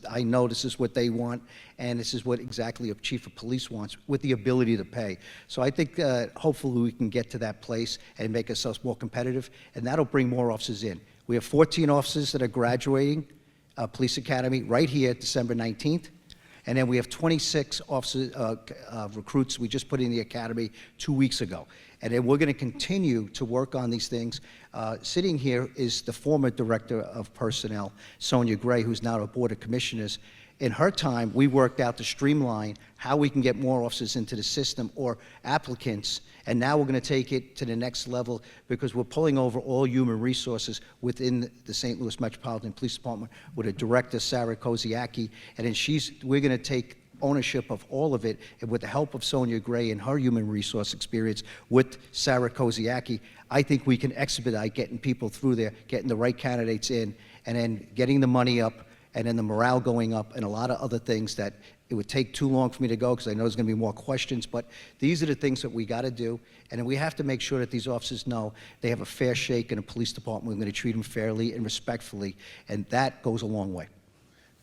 L: I know this is what they want, and this is what exactly a chief of police wants, with the ability to pay. So I think hopefully we can get to that place and make ourselves more competitive, and that'll bring more officers in. We have 14 officers that are graduating Police Academy right here, December 19th. And then we have 26 officers, recruits we just put in the academy 2 weeks ago. And then we're going to continue to work on these things. Sitting here is the former director of personnel, Sonia Gray, who's now a Board of Commissioners. In her time, we worked out to streamline how we can get more officers into the system or applicants. And now we're going to take it to the next level because we're pulling over all human resources within the St. Louis Metropolitan Police Department with a director, Sarah Koziaki. And then we're going to take ownership of all of it, and with the help of Sonia Gray and her human resource experience with Sarah Koziaki, I think we can expedite getting people through there, getting the right candidates in, and then getting the money up, and then the morale going up, and a lot of other things that it would take too long for me to go because I know there's going to be more questions, but these are the things that we got to do, and then we have to make sure that these officers know they have a fair shake in a police department. We're going to treat them fairly and respectfully, and that goes a long way.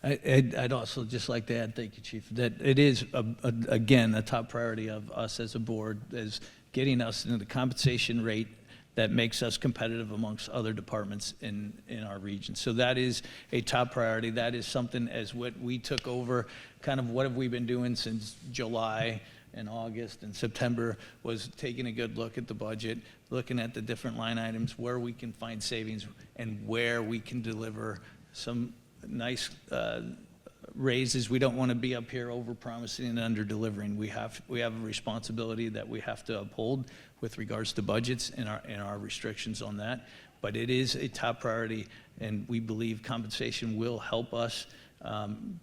B: I'd also just like to add, thank you, Chief, that it is, again, a top priority of us as a board is getting us into the compensation rate that makes us competitive amongst other departments in our region. So that is a top priority. That is something as what we took over, kind of what have we been doing since July and August and September, was taking a good look at the budget, looking at the different line items, where we can find savings and where we can deliver some nice raises. We don't want to be up here over-promising and under-delivering. We have a responsibility that we have to uphold with regards to budgets and our restrictions on that. But it is a top priority, and we believe compensation will help us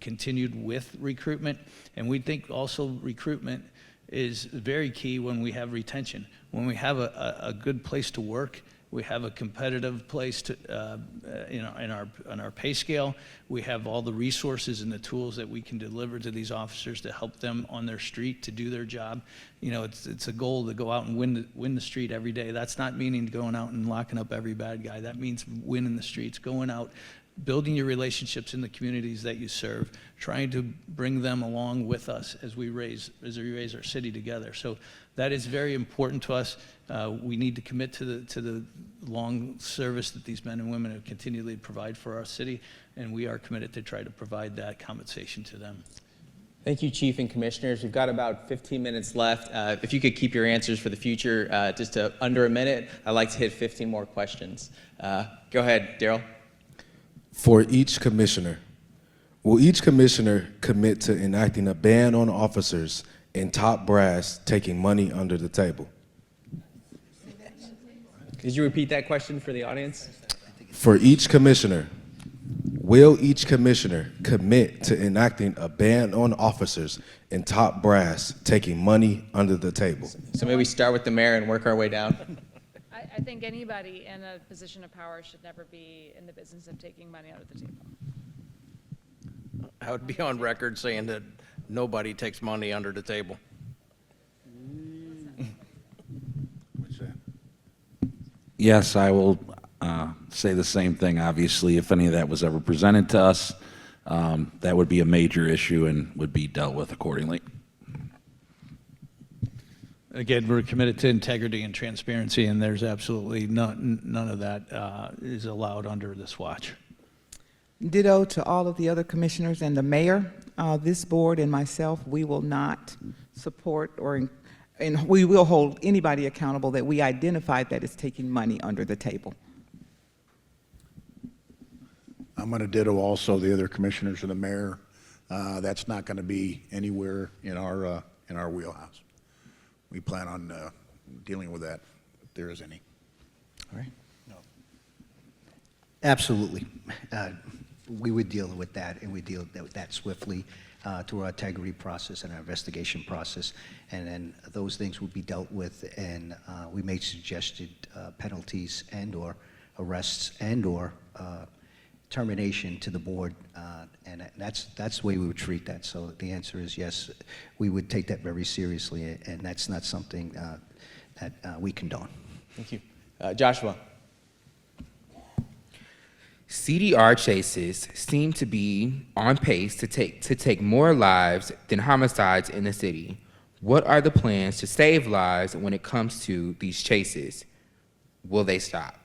B: continued with recruitment. And we think also recruitment is very key when we have retention. When we have a good place to work, we have a competitive place to, on our pay scale. We have all the resources and the tools that we can deliver to these officers to help them on their street to do their job. You know, it's a goal to go out and win the street every day. That's not meaning going out and locking up every bad guy. That means winning the streets, going out, building your relationships in the communities that you serve, trying to bring them along with us as we raise our city together. So that is very important to us. We need to commit to the long service that these men and women have continually provide for our city, and we are committed to try to provide that compensation to them.
A: Thank you, Chief and Commissioners. We've got about 15 minutes left. If you could keep your answers for the future just to under a minute, I'd like to hit 15 more questions. Go ahead, Daryl.
K: For each commissioner, will each commissioner commit to enacting a ban on officers in top brass taking money under the table?
A: Could you repeat that question for the audience?
K: For each commissioner, will each commissioner commit to enacting a ban on officers in top brass taking money under the table?
A: So maybe start with the mayor and work our way down.
G: I think anybody in a position of power should never be in the business of taking money out of the table.
H: I would be on record saying that nobody takes money under the table.
I: Yes, I will say the same thing. Obviously, if any of that was ever presented to us, that would be a major issue and would be dealt with accordingly.
B: Again, we're committed to integrity and transparency, and there's absolutely none of that is allowed under this watch.
D: Ditto to all of the other commissioners and the mayor. This board and myself, we will not support and we will hold anybody accountable that we identified that is taking money under the table.
F: I'm going to ditto also the other commissioners and the mayor. That's not going to be anywhere in our wheelhouse. We plan on dealing with that if there is any.
A: All right.
L: Absolutely. We would deal with that, and we deal with that swiftly through our integrity process and our investigation process, and then those things would be dealt with, and we made suggested penalties and/or arrests and/or termination to the board, and that's the way we would treat that. So the answer is yes, we would take that very seriously, and that's not something that we condone.
A: Thank you. Joshua.
J: CDR chases seem to be on pace to take more lives than homicides in the city. What are the plans to save lives when it comes to these chases? Will they stop?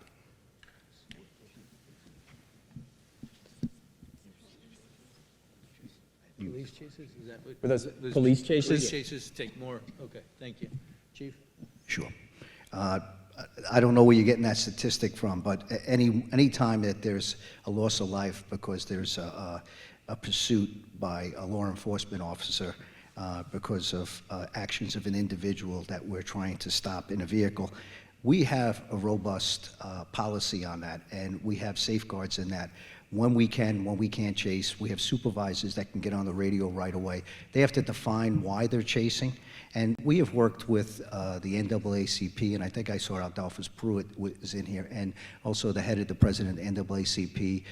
B: Police chases, is that what?
A: Were those police chases?
B: Police chases take more, okay, thank you. Chief?
L: Sure. I don't know where you're getting that statistic from, but any time that there's a loss of life because there's a pursuit by a law enforcement officer because of actions of an individual that we're trying to stop in a vehicle, we have a robust policy on that, and we have safeguards in that. When we can't chase, we have supervisors that can get on the radio right away. They have to define why they're chasing, and we have worked with the NAACP, and I think I saw Adolphus Pruitt was in here, and also the head of the president of NAACP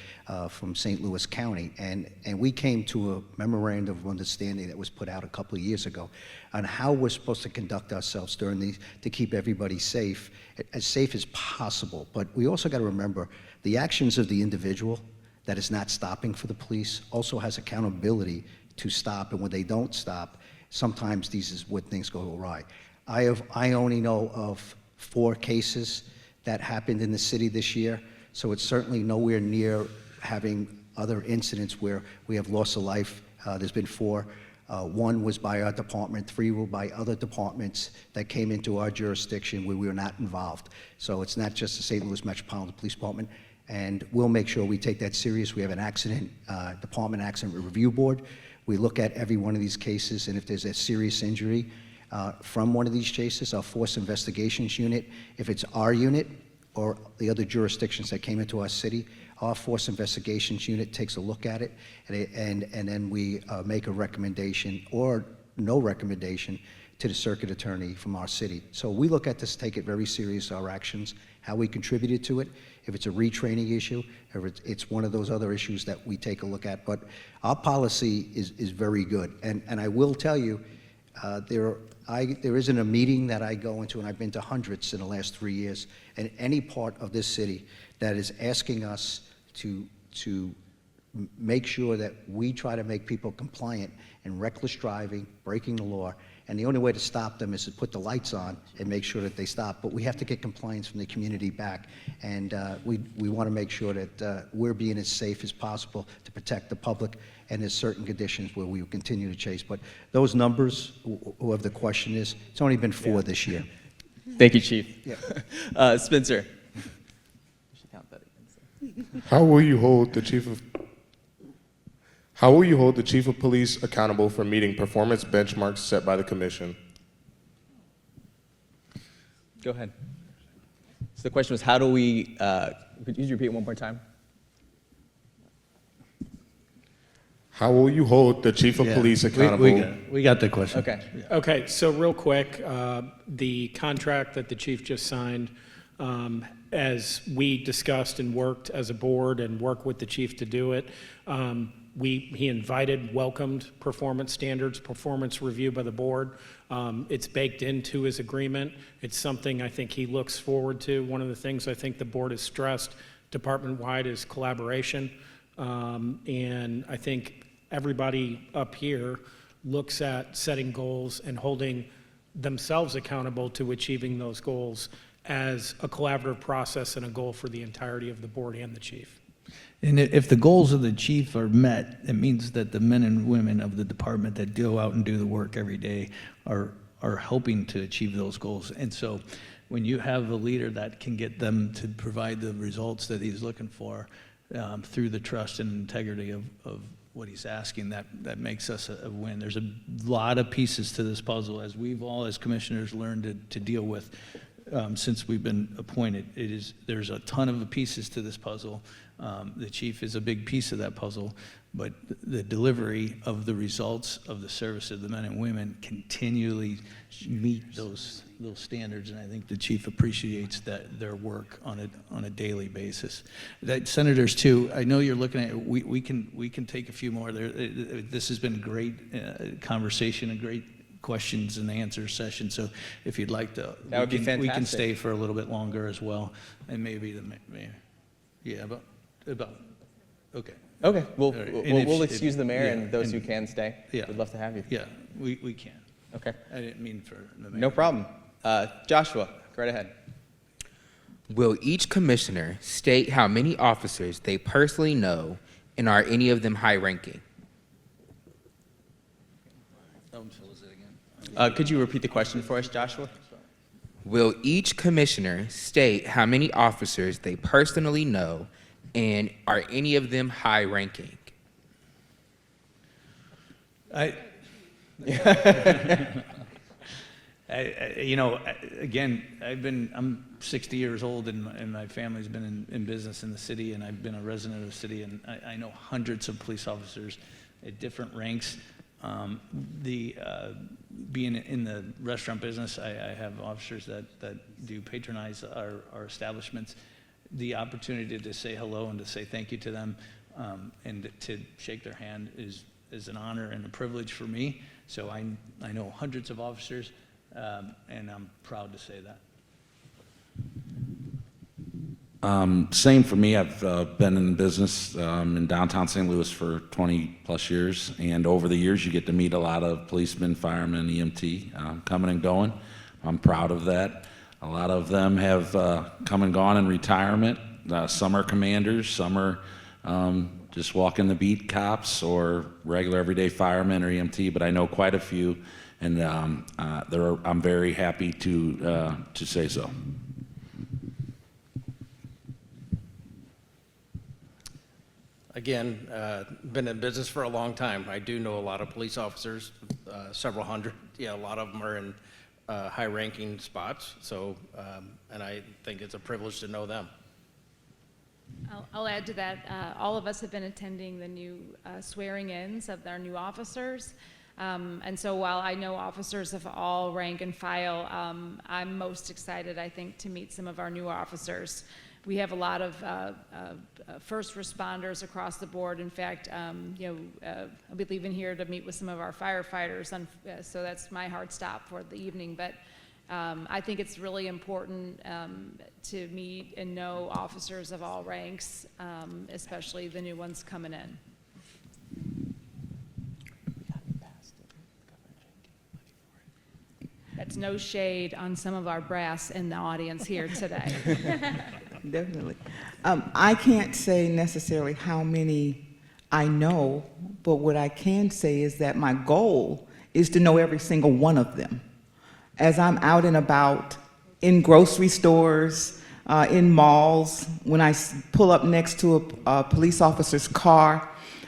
L: from St. Louis County, and we came to a memorandum of understanding that was put out a couple of years ago on how we're supposed to conduct ourselves during these to keep everybody safe as possible. But we also got to remember the actions of the individual that is not stopping for the police also has accountability to stop, and when they don't stop, sometimes these is when things go awry. I only know of 4 cases that happened in the city this year, so it's certainly nowhere near having other incidents where we have loss of life. There's been 4. 1 was by our department, 3 were by other departments that came into our jurisdiction where we were not involved. So it's not just the St. Louis Metropolitan Police Department, and we'll make sure we take that serious. We have an department accident review board. We look at every one of these cases, and if there's a serious injury from one of these chases, our Force Investigations Unit, if it's our unit or the other jurisdictions that came into our city, our Force Investigations Unit takes a look at it, and then we make a recommendation or no recommendation to the circuit attorney from our city. So we look at this, take it very serious, our actions, how we contributed to it, if it's a retraining issue, or it's one of those other issues that we take a look at. But our policy is very good. And I will tell you, there isn't a meeting that I go into, and I've been to hundreds in the last 3 years, in any part of this city that is asking us to make sure that we try to make people compliant in reckless driving, breaking the law, and the only way to stop them is to put the lights on and make sure that they stop. But we have to get compliance from the community back, and we want to make sure that we're being as safe as possible to protect the public, and there's certain conditions where we will continue to chase. But those numbers, whoever the question is, it's only been 4 this year.
A: Thank you, Chief.
L: Yeah.
A: Spencer.
M: How will you hold the chief of police accountable for meeting performance benchmarks set by the commission?
A: Go ahead. So the question was, how do we, could you repeat it one more time?
M: How will you hold the chief of police accountable?
B: We got the question.
A: Okay.
C: Okay, so real quick, the contract that the chief just signed, as we discussed and worked as a board and worked with the chief to do it, he invited, welcomed performance standards, performance review by the board. It's baked into his agreement. It's something I think he looks forward to. One of the things I think the board has stressed department-wide is collaboration. And I think everybody up here looks at setting goals and holding themselves accountable to achieving those goals as a collaborative process and a goal for the entirety of the board and the chief.
B: And if the goals of the chief are met, it means that the men and women of the department that go out and do the work every day are helping to achieve those goals. And so when you have a leader that can get them to provide the results that he's looking for through the trust and integrity of what he's asking, that makes us a win. There's a lot of pieces to this puzzle, as we've all, as commissioners, learned to deal with since we've been appointed. There's a ton of pieces to this puzzle. The chief is a big piece of that puzzle, but the delivery of the results of the service of the men and women continually meet those standards, and I think the chief appreciates their work on a daily basis. Senators, too, I know you're looking at. We can take a few more. This has been a great conversation, a great questions and answers session. So if you'd like to,
A: that would be fantastic.
B: We can stay for a little bit longer as well, and maybe the mayor. Yeah, about okay.
A: Okay, we'll
B: Right.
A: we'll excuse the mayor
B: yeah,
A: and those who can stay.
B: Yeah,
A: we'd love to have you.
B: Yeah, we can.
A: Okay.
B: I didn't mean for the mayor.
A: No problem. Joshua, go right ahead.
J: Will each commissioner state how many officers they personally know, and are any of them high-ranking?
A: Could you repeat the question for us, Joshua?
J: Will each commissioner state how many officers they personally know, and are any of them high-ranking?
B: Again, I'm 60 years old, and my family's been in business in the city, and I've been a resident of the city, and I know hundreds of police officers at different ranks. Being in the restaurant business, I have officers that do patronize our establishments. The opportunity to say hello and to say thank you to them, and to shake their hand is an honor and a privilege for me. So I know hundreds of officers, and I'm proud to say that.
I: Same for me. I've been in business in downtown St. Louis for 20 plus years, and over the years you get to meet a lot of policemen, firemen, EMT coming and going. I'm proud of that. A lot of them have come and gone in retirement. Some are commanders, some are just walking the beat cops or regular everyday firemen or EMT, but I know quite a few, and I'm very happy to say so.
H: Again, been in business for a long time. I do know a lot of police officers, several hundred. Yeah, a lot of them are in high-ranking spots. So, and I think it's a privilege to know them.
G: I'll add to that. All of us have been attending the new swearing-ins of our new officers. And so while I know officers of all rank and file, I'm most excited, I think, to meet some of our new officers. We have a lot of first responders across the board. In fact, I'll be leaving here to meet with some of our firefighters, so that's my hard stop for the evening. But I think it's really important to meet and know officers of all ranks, especially the new ones coming in. That's no shade on some of our brass in the audience here today.
D: Definitely. I can't say necessarily how many I know, but what I can say is that my goal is to know every single one of them. As I'm out and about in grocery stores, in malls, when I pull up next to a police officer's car,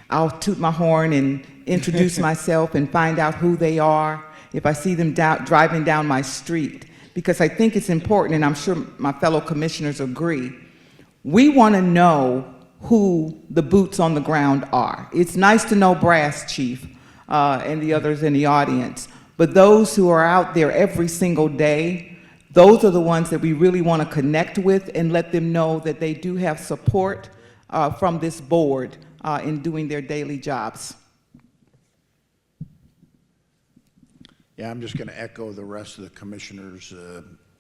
D: I'll toot my horn and introduce myself and find out who they are if I see them driving down my street, because I think it's important, and I'm sure my fellow commissioners agree. We want to know who the boots on the ground are. It's nice to know brass, Chief, and the others in the audience, but those who are out there every single day, those are the ones that we really want to connect with and let them know that they do have support from this board in doing their daily jobs.
F: Yeah, I'm just going to echo the rest of the commissioners.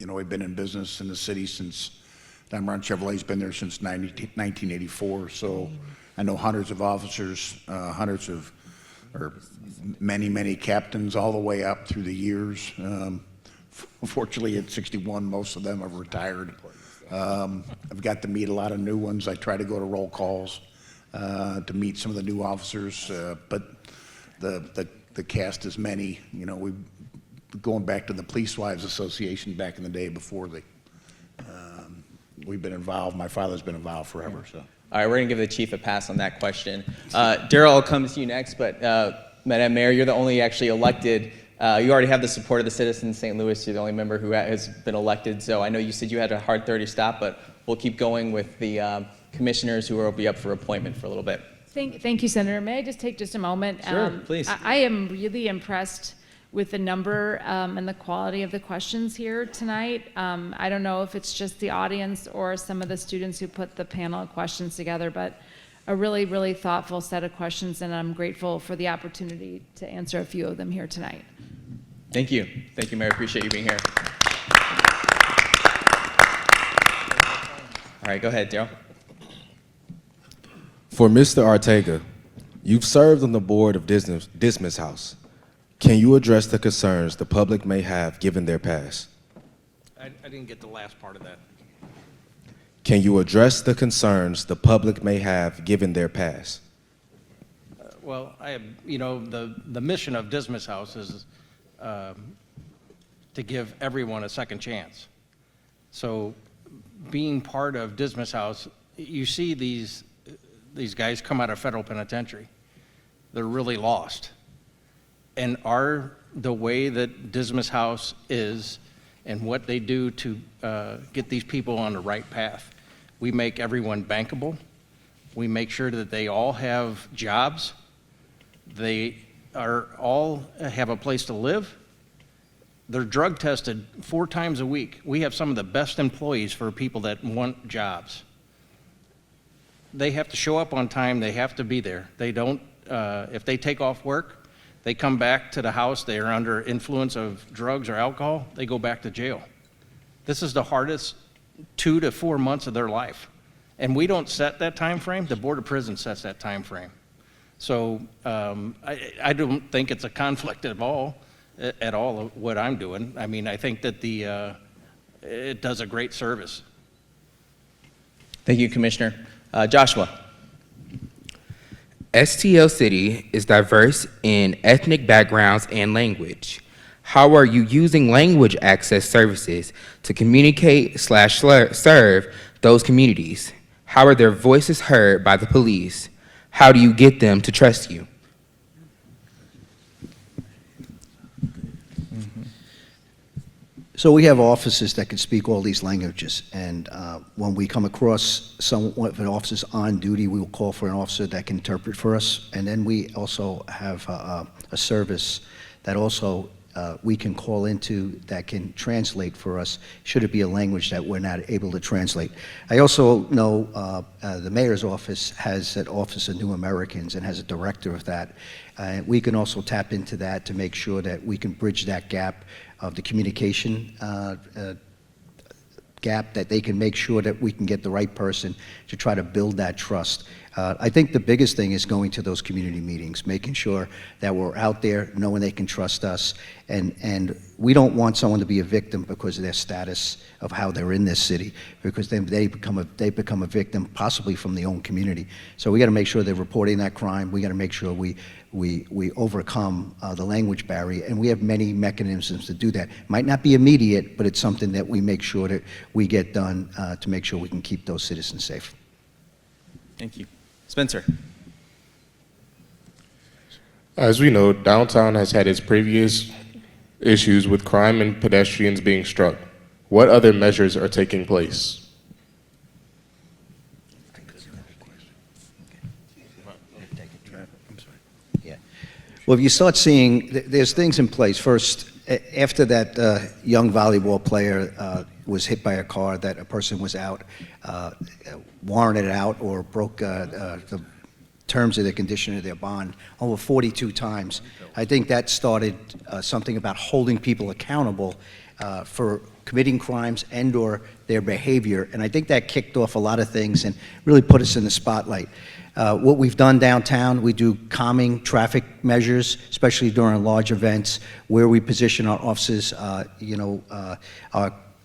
F: We've been in business in the city since, Dan Brown Chevrolet's been there since 1984, so I know hundreds of officers, many captains all the way up through the years. Fortunately, at 61, most of them have retired. I've got to meet a lot of new ones. I try to go to roll calls to meet some of the new officers, but the cast is many. You know, we going back to the Police Wives Association back in the day before we've been involved. My father's been involved forever. So.
A: All right, we're going to give the chief a pass on that question. Daryl, I'll come to you next, but Madam Mayor, you're the only actually elected. You already have the support of the citizens of St. Louis. You're the only member who has been elected. So I know you said you had a hard 30 stop, but we'll keep going with the commissioners who will be up for appointment for a little bit.
G: Thank you, Senator. May I just take just a moment?
A: Sure, please.
G: I am really impressed with the number and the quality of the questions here tonight. I don't know if it's just the audience or some of the students who put the panel of questions together, but a really, really thoughtful set of questions, and I'm grateful for the opportunity to answer a few of them here tonight.
A: Thank you. Thank you, Mayor. Appreciate you being here. All right, go ahead, Daryl.
K: For Mr. Ortega, you've served on the board of Dismiss House. Can you address the concerns the public may have given their past?
H: I didn't get the last part of that.
K: Can you address the concerns the public may have given their past?
H: Well, the mission of Dismiss House is to give everyone a second chance. So being part of Dismiss House, you see these guys come out of federal penitentiary. They're really lost. And the way that Dismiss House is and what they do to get these people on the right path, we make everyone bankable. We make sure that they all have jobs. They all have a place to live. They're drug tested 4 times a week. We have some of the best employees for people that want jobs. They have to show up on time. They have to be there. They don't, if they take off work, they come back to the house, they are under influence of drugs or alcohol, they go back to jail. This is the hardest 2 to 4 months of their life. And we don't set that time frame, the Board of Prisons sets that time frame. So I don't think it's a conflict at all of what I'm doing. I mean, I think that it does a great service.
A: Thank you, Commissioner. Joshua.
J: STL City is diverse in ethnic backgrounds and language. How are you using language access services to communicate/serve those communities? How are their voices heard by the police? How do you get them to trust you?
L: So we have officers that can speak all these languages, and when we come across an officer's on duty, we will call for an officer that can interpret for us, and then we also have a service that also we can call into that can translate for us, should it be a language that we're not able to translate. I also know the mayor's office has an Office of New Americans and has a director of that. We can also tap into that to make sure that we can bridge that gap of the communication gap, that they can make sure that we can get the right person to try to build that trust. I think the biggest thing is going to those community meetings, making sure that we're out there, knowing they can trust us, and we don't want someone to be a victim because of their status of how they're in this city, because then they become a victim possibly from the own community. So we got to make sure they're reporting that crime. We got to make sure we overcome the language barrier, and we have many mechanisms to do that. Might not be immediate, but it's something that we make sure that we get done to make sure we can keep those citizens safe.
A: Thank you. Spencer.
M: As we know, downtown has had its previous issues with crime and pedestrians being struck. What other measures are taking place?
L: Well, if you start seeing, there's things in place. First, after that young volleyball player was hit by a car, that a person was out, warranted out, or broke the terms of the condition of their bond over 42 times. I think that started something about holding people accountable for committing crimes and or their behavior. And I think that kicked off a lot of things and really put us in the spotlight. What we've done downtown, we do calming traffic measures, especially during large events, where we position our officers, our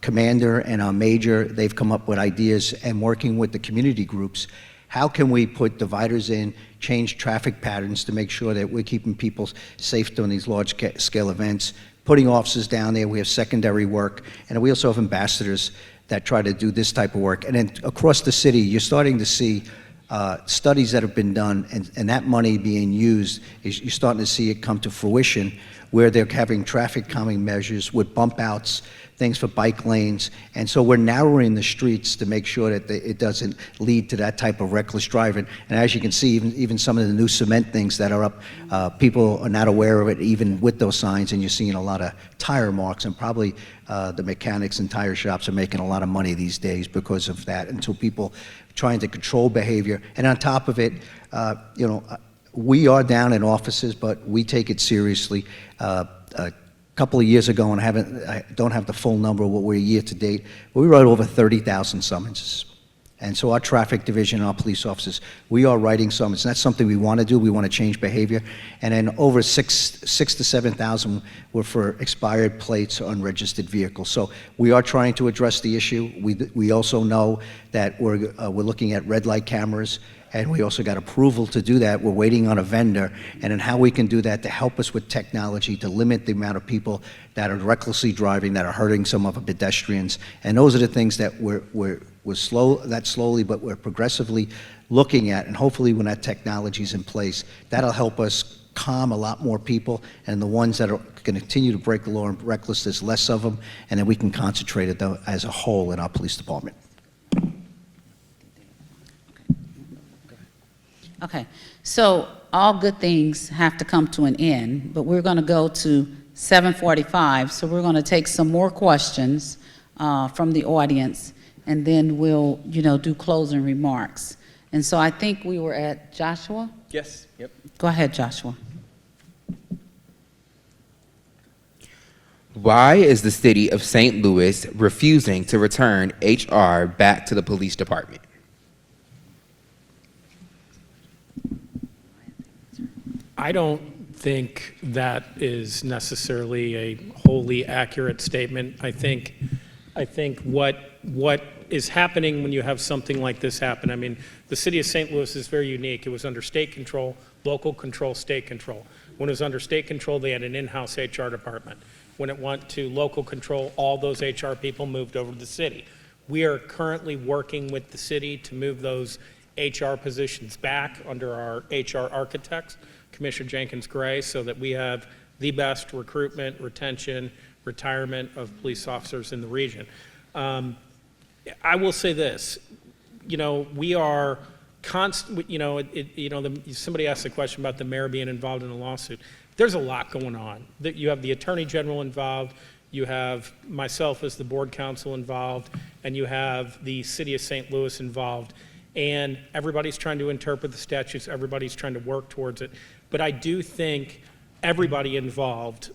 L: commander and our major, they've come up with ideas, and working with the community groups, how can we put dividers in, change traffic patterns to make sure that we're keeping people safe during these large-scale events, putting officers down there. We have secondary work, and we also have ambassadors that try to do this type of work. And then across the city, you're starting to see studies that have been done, and that money being used, you're starting to see it come to fruition, where they're having traffic calming measures with bump outs, things for bike lanes. And so we're narrowing the streets to make sure that it doesn't lead to that type of reckless driving. And as you can see, even some of the new cement things that are up, people are not aware of it even with those signs, and you're seeing a lot of tire marks, and probably the mechanics and tire shops are making a lot of money these days because of that, until people trying to control behavior. And on top of it, we are down in offices, but we take it seriously. A couple of years ago, and I don't have the full number of what we're year to date, but we wrote over 30,000 summonses. And so our traffic division and our police officers, we are writing summonses. That's something we want to do. We want to change behavior. And then over 6,000 to 7,000 were for expired plates or unregistered vehicles. So we are trying to address the issue. We also know that we're looking at red light cameras, and we also got approval to do that. We're waiting on a vendor, and then how we can do that to help us with technology to limit the amount of people that are recklessly driving, that are hurting some of the pedestrians. And those are the things that we're slowly, but we're progressively looking at. And hopefully when that technology is in place, that'll help us calm a lot more people, and the ones that are going to continue to break the law and reckless, there's less of them, and then we can concentrate it as a whole in our police department.
E: Okay, so all good things have to come to an end, but we're going to go to 7:45, so we're going to take some more questions from the audience, and then we'll, do closing remarks. And so I think we were at Joshua?
A: Yes, yep.
E: Go ahead, Joshua.
J: Why is the city of St. Louis refusing to return HR back to the police department?
C: I don't think that is necessarily a wholly accurate statement. I think what is happening when you have something like this happen, I mean, the city of St. Louis is very unique. It was under state control, local control, state control. When it was under state control, they had an in-house HR department. When it went to local control, all those HR people moved over to the city. We are currently working with the city to move those HR positions back under our HR architects, Commissioner Jenkins Gray, so that we have the best recruitment, retention, retirement of police officers in the region. I will say this, we are somebody asked a question about the mayor being involved in a lawsuit. There's a lot going on. You have the Attorney General involved, you have myself as the board counsel involved, and you have the city of St. Louis involved. And everybody's trying to interpret the statutes, everybody's trying to work towards it. But I do think everybody involved,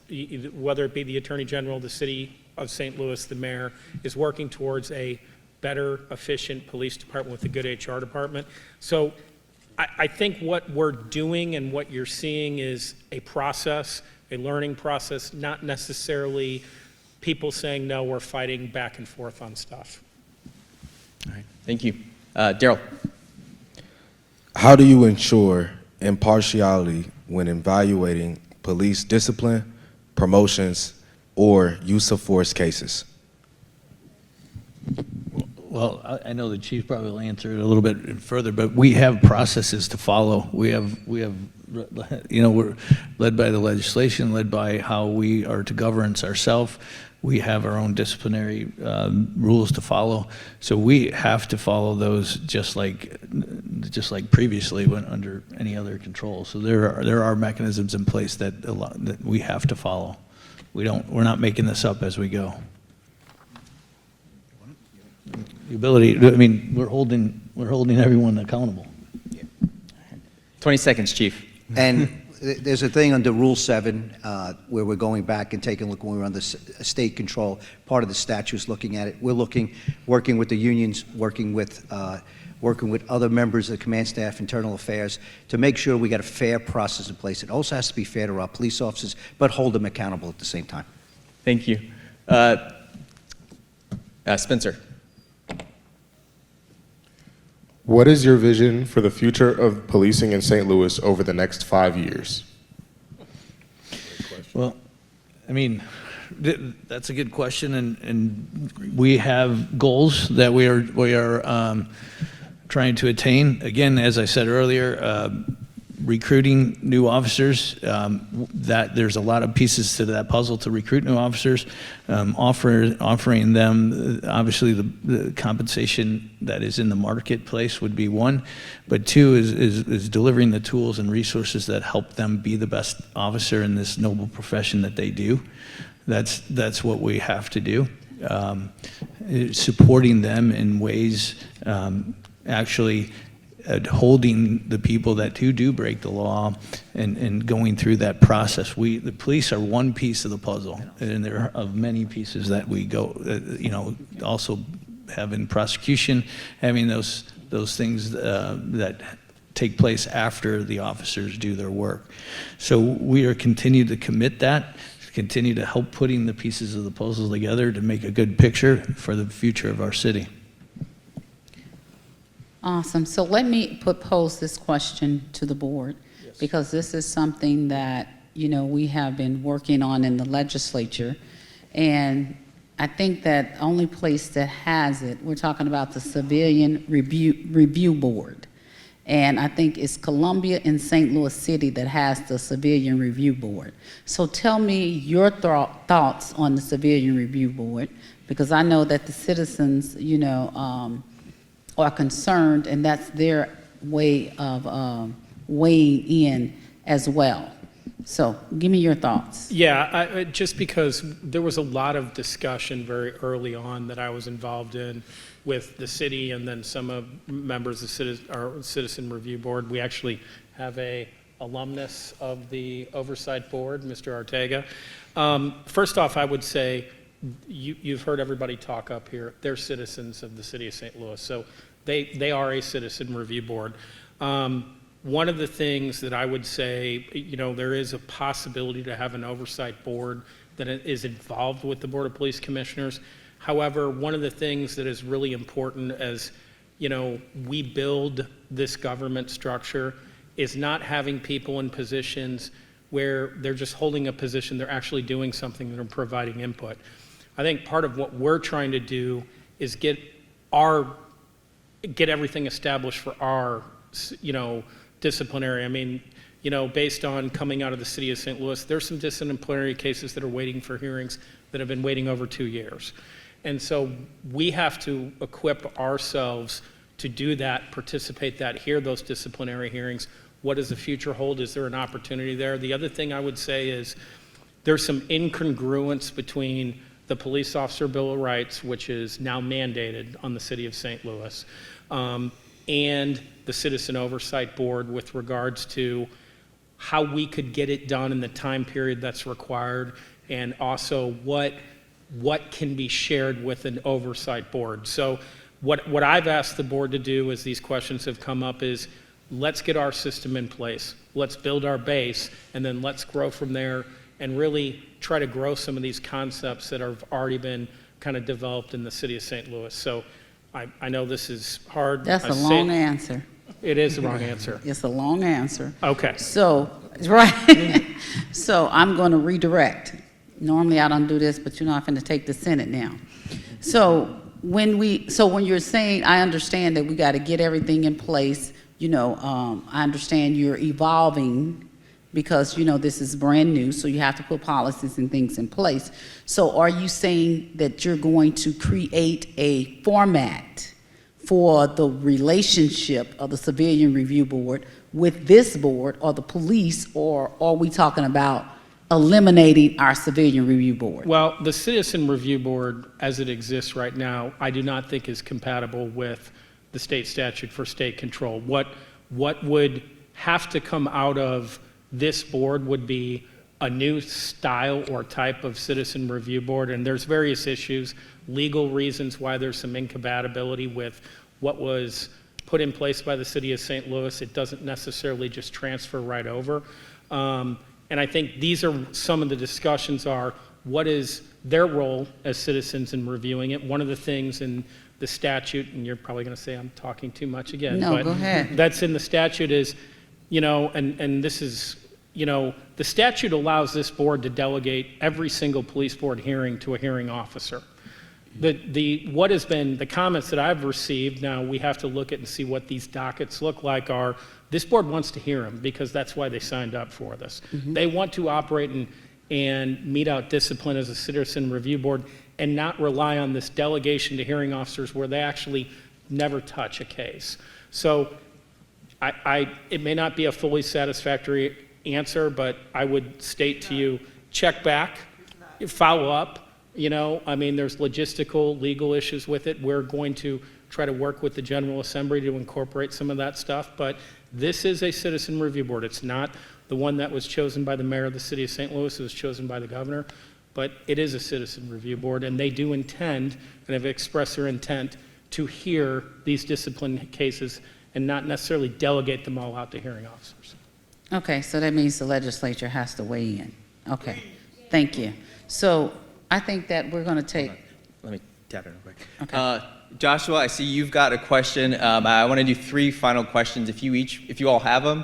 C: whether it be the Attorney General, the city of St. Louis, the mayor, is working towards a better, efficient police department with a good HR department. So I think what we're doing and what you're seeing is a process, a learning process, not necessarily people saying, no, we're fighting back and forth on stuff.
A: All right, thank you. Daryl.
K: How do you ensure impartiality when evaluating police discipline, promotions, or use of force cases?
B: Well, I know the chief probably will answer it a little bit further, but we have processes to follow. We're led by the legislation, led by how we are to govern ourselves. We have our own disciplinary rules to follow, so we have to follow those just like previously when under any other control. So there are mechanisms in place that we have to follow. We're not making this up as we go. The ability, we're holding everyone accountable.
A: 20 seconds, Chief.
L: And there's a thing under Rule 7 where we're going back and taking a look when we were under state control. Part of the statute is looking at it. We're working with the unions, working with other members of the command staff, internal affairs, to make sure we got a fair process in place. It also has to be fair to our police officers, but hold them accountable at the same time.
A: Thank you. Spencer.
M: What is your vision for the future of policing in St. Louis over the next 5 years?
B: Well, I mean, that's a good question, and we have goals that we are trying to attain. Again, as I said earlier, recruiting new officers, that there's a lot of pieces to that puzzle to recruit new officers, offering them, obviously the compensation that is in the marketplace would be one, but two is delivering the tools and resources that help them be the best officer in this noble profession that they do. That's what we have to do. Supporting them in ways, actually holding the people that do break the law and going through that process. The police are one piece of the puzzle, and there are of many pieces that we go, also having prosecution, having those things that take place after the officers do their work. So we are continue to commit that, continue to help putting the pieces of the puzzle together to make a good picture for the future of our city.
E: Awesome. So let me pose this question to the board, because this is something that, we have been working on in the legislature. And I think that the only place that has it, we're talking about the Civilian Review Board. And I think it's Columbia and St. Louis City that has the Civilian Review Board. So tell me your thoughts on the Civilian Review Board, because I know that the citizens, are concerned, and that's their way of weighing in as well. So give me your thoughts.
C: Yeah, just because there was a lot of discussion very early on that I was involved in with the city and then some members of our Citizen Review Board. We actually have a alumnus of the Oversight Board, Mr. Ortega. First off, I would say you've heard everybody talk up here. They're citizens of the city of St. Louis, so they are a Citizen Review Board. One of the things that I would say, there is a possibility to have an oversight board that is involved with the Board of Police Commissioners. However, one of the things that is really important as, we build this government structure is not having people in positions where they're just holding a position, they're actually doing something, they're providing input. I think part of what we're trying to do is get everything established for our, disciplinary. I mean, based on coming out of the city of St. Louis, there's some disciplinary cases that are waiting for hearings that have been waiting over 2 years. And so we have to equip ourselves to do that, participate that, hear those disciplinary hearings. What does the future hold? Is there an opportunity there? The other thing I would say is there's some incongruence between the Police Officer Bill of Rights, which is now mandated on the city of St. Louis, and the Citizen Oversight Board with regards to how we could get it done in the time period that's required, and also what can be shared with an oversight board. So what I've asked the board to do as these questions have come up is, let's get our system in place, let's build our base, and then let's grow from there and really try to grow some of these concepts that have already been kind of developed in the city of St. Louis. So I know this is hard.
E: That's a long answer.
C: It is the wrong answer.
E: It's a long answer.
C: Okay.
E: So, right. So I'm going to redirect. Normally I don't do this, but I'm going to take the Senate now. So when you're saying, I understand that we got to get everything in place, I understand you're evolving because, this is brand new, so you have to put policies and things in place. So are you saying that you're going to create a format for the relationship of the Civilian Review Board with this board or the police, or are we talking about eliminating our Civilian Review Board?
C: Well, the Citizen Review Board, as it exists right now, I do not think is compatible with the state statute for state control. What would have to come out of this board would be a new style or type of Citizen Review Board, and there's various issues, legal reasons why there's some incompatibility with what was put in place by the city of St. Louis. It doesn't necessarily just transfer right over. And I think these are some of the discussions are, what is their role as citizens in reviewing it. One of the things in the statute, and you're probably going to say I'm talking too much again,
E: No,
C: but
E: go ahead.
C: that's in the statute is, and this is, the statute allows this board to delegate every single police board hearing to a hearing officer. What has been the comments that I've received, now we have to look at and see what these dockets look like, are this board wants to hear them because that's why they signed up for this. They want to operate and mete out discipline as a citizen review board and not rely on this delegation to hearing officers where they actually never touch a case. So it may not be a fully satisfactory answer, but I would state to you, check back, follow up. There's logistical, legal issues with it. We're going to try to work with the General Assembly to incorporate some of that stuff, but this is a citizen review board. It's not the one that was chosen by the mayor of the city of St. Louis. It was chosen by the governor, but it is a citizen review board, and they do intend and have expressed their intent to hear these discipline cases and not necessarily delegate them all out to hearing officers.
E: Okay, so that means the legislature has to weigh in. Okay, thank you. So I think that we're going to take.
A: Let me tap it real quick.
E: Okay.
A: Joshua, I see you've got a question. I want to do 3 final questions. If you all have them,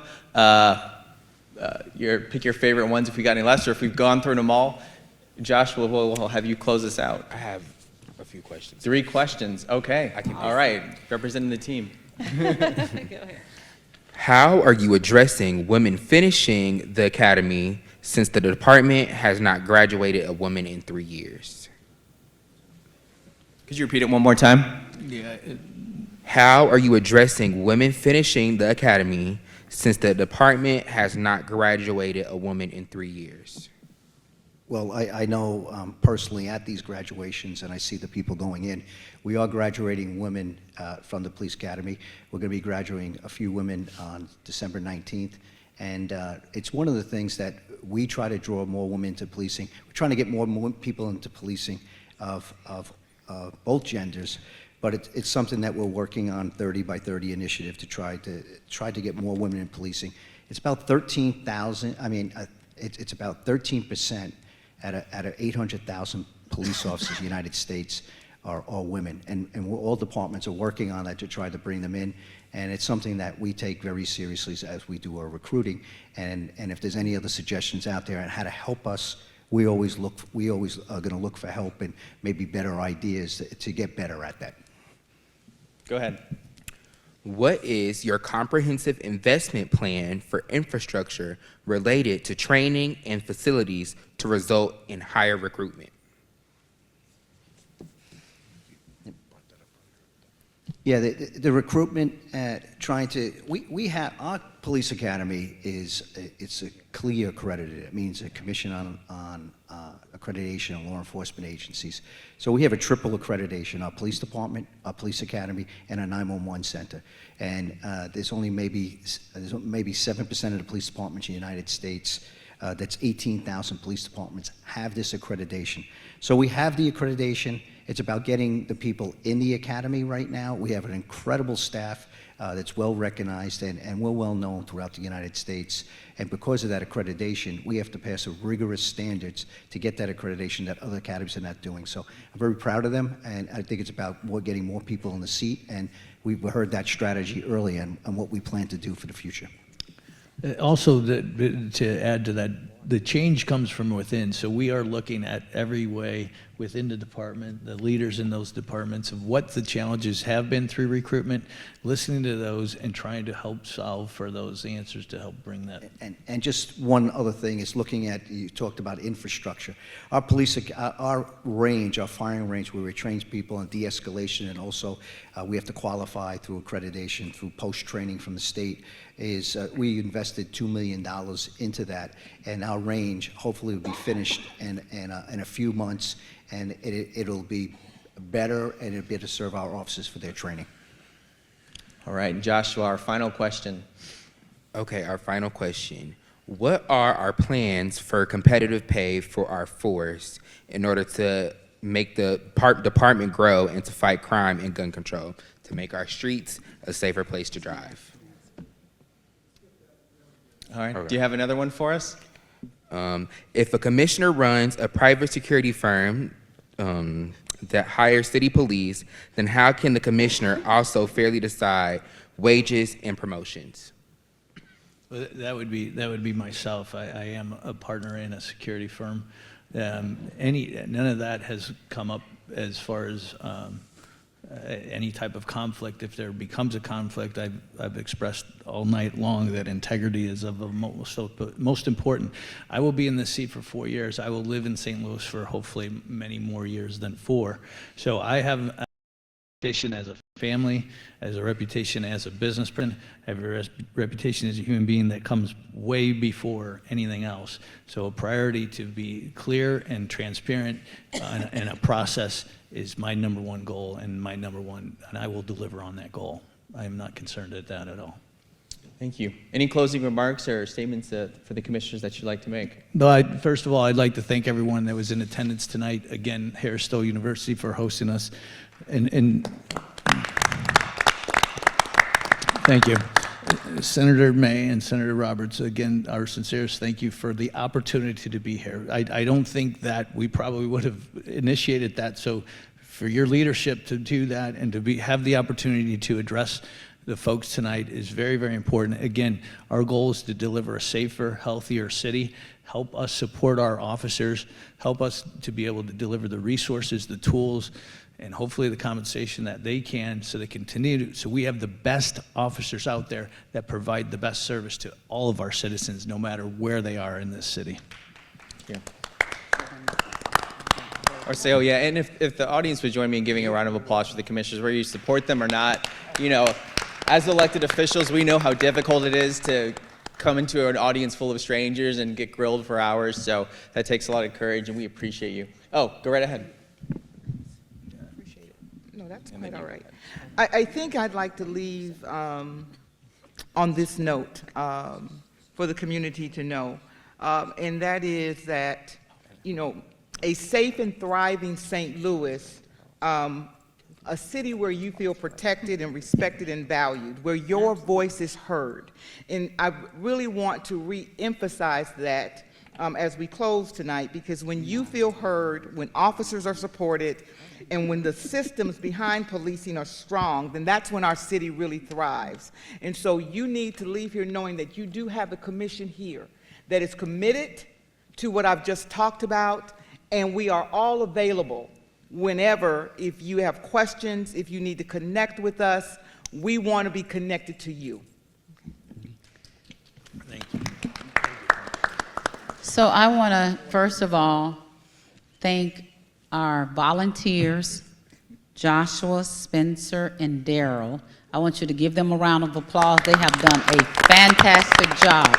A: pick your favorite ones if we got any less, or if we've gone through them all. Joshua, we'll have you close us out.
J: I have a few questions.
A: 3 questions. Okay. All right. Representing the team.
E: Go ahead.
J: How are you addressing women finishing the academy since the department has not graduated a woman in 3 years?
A: Could you repeat it one more time?
B: Yeah,
J: How are you addressing women finishing the academy since the department has not graduated a woman in 3 years?
L: Well, I know personally at these graduations, and I see the people going in, we are graduating women from the police academy. We're going to be graduating a few women on December 19th, and it's one of the things that we try to draw more women into policing. We're trying to get more people into policing of both genders, but it's something that we're working on 30 by 30 initiative to try to get more women in policing. It's about 13,000. It's about 13% out of 800,000 police officers in the United States are all women, and all departments are working on that to try to bring them in. And it's something that we take very seriously as we do our recruiting. And if there's any other suggestions out there on how to help us, we always are going to look for help and maybe better ideas to get better at that.
A: Go ahead.
J: What is your comprehensive investment plan for infrastructure related to training and facilities to result in higher recruitment?
L: Yeah, the recruitment, we have, our police academy it's a CLIA accredited. It means a Commission on Accreditation of Law Enforcement Agencies. So we have a triple accreditation, our police department, our police academy, and our 911 center. And there's maybe 7% of the police departments in the United States, that's 18,000 police departments, have this accreditation. So we have the accreditation. It's about getting the people in the academy right now. We have an incredible staff that's well recognized, and we're well known throughout the United States. And because of that accreditation, we have to pass a rigorous standards to get that accreditation that other academies are not doing. So I'm very proud of them, and I think it's about getting more people in the seat, and we've heard that strategy early and what we plan to do for the future.
B: Also, to add to that, the change comes from within. So we are looking at every way within the department, the leaders in those departments, of what the challenges have been through recruitment, listening to those and trying to help solve for those answers to help bring that.
L: And just one other thing is looking at, you talked about infrastructure. Our police, our firing range, where we train people on de-escalation, and also we have to qualify through accreditation, through post-training from the state, is we invested $2 million into that, and our range hopefully will be finished in a few months, and it'll be better, and it'll be able to serve our officers for their training.
A: All right, Joshua, our final question.
J: Okay, our final question. What are our plans for competitive pay for our force in order to make the department grow and to fight crime and gun control, to make our streets a safer place to drive?
A: All right, do you have another one for us?
J: If a commissioner runs a private security firm that hires city police, then how can the commissioner also fairly decide wages and promotions?
B: Well, that would be myself. I am a partner in a security firm. None of that has come up as far as any type of conflict. If there becomes a conflict, I've expressed all night long that integrity is of the most important. I will be in this seat for 4 years. I will live in St. Louis for hopefully many more years than 4. So I have a reputation as a family, as a reputation as a businessman, I have a reputation as a human being that comes way before anything else. So a priority to be clear and transparent in a process is my number one goal and I will deliver on that goal. I am not concerned at that at all.
A: Thank you. Any closing remarks or statements for the commissioners that you'd like to make?
B: No, first of all, I'd like to thank everyone that was in attendance tonight. Again, Harris-Stowe University for hosting us. And thank you. Senator May and Senator Roberts, again, our sincerest thank you for the opportunity to be here. I don't think that we probably would have initiated that, so for your leadership to do that and to have the opportunity to address the folks tonight is very, very important. Again, our goal is to deliver a safer, healthier city, help us support our officers, help us to be able to deliver the resources, the tools, and hopefully the compensation that they can so they continue to, so we have the best officers out there that provide the best service to all of our citizens, no matter where they are in this city.
A: Yeah. Or say, oh yeah, and if the audience would join me in giving a round of applause for the commissioners, whether you support them or not, you know, as elected officials, we know how difficult it is to come into an audience full of strangers and get grilled for hours, so that takes a lot of courage, and we appreciate you. Oh, go right ahead.
D: No, that's quite all right. I think I'd like to leave on this note for the community to know, and that is that, you know, a safe and thriving St. Louis, a city where you feel protected and respected and valued, where your voice is heard. And I really want to re-emphasize that as we close tonight, because when you feel heard, when officers are supported, and when the systems behind policing are strong, then that's when our city really thrives. And so you need to leave here knowing that you do have a commission here that is committed to what I've just talked about, and we are all available whenever, if you have questions, if you need to connect with us, we want to be connected to you.
B: Thank you.
E: So I want to, first of all, thank our volunteers, Joshua, Spencer, and Daryl. I want you to give them a round of applause. They have done a fantastic job.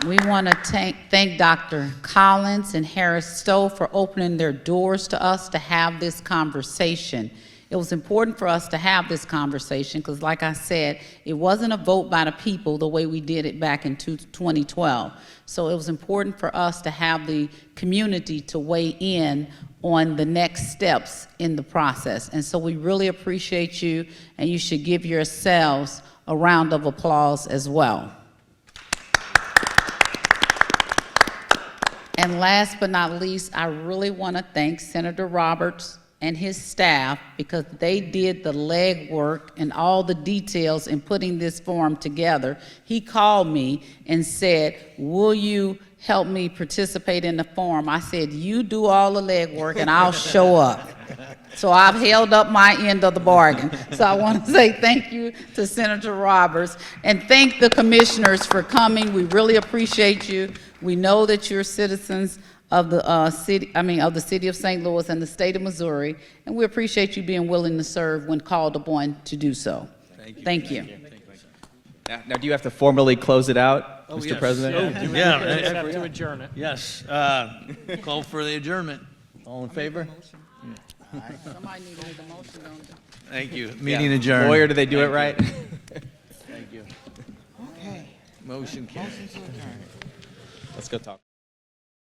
E: We want to thank Dr. Collins and Harris-Stowe for opening their doors to us to have this conversation. It was important for us to have this conversation because, like I said, it wasn't a vote by the people the way we did it back in 2012. So it was important for us to have the community to weigh in on the next steps in the process. And so we really appreciate you, and you should give yourselves a round of applause as well. And last but not least, I really want to thank Senator Roberts and his staff because they did the legwork and all the details in putting this forum together. He called me and said, will you help me participate in the forum? I said, you do all the legwork and I'll show up. So I've held up my end of the bargain. So I want to say thank you to Senator Roberts and thank the commissioners for coming. We really appreciate you. We know that you're citizens of the city of St. Louis and the state of Missouri, and we appreciate you being willing to serve when called upon to do so. Thank you.
A: Now, do you have to formally close it out, Mr.
B: Yes.
A: President?
C: You have to adjourn it.
B: Yes. Call for the adjournment. All in favor?
E: Somebody need to make a motion, don't they?
B: Thank you. Meeting adjourned.
A: Lawyer, do they do it right?
B: Thank you.
D: Okay.
B: Motion carried.
A: Let's go talk.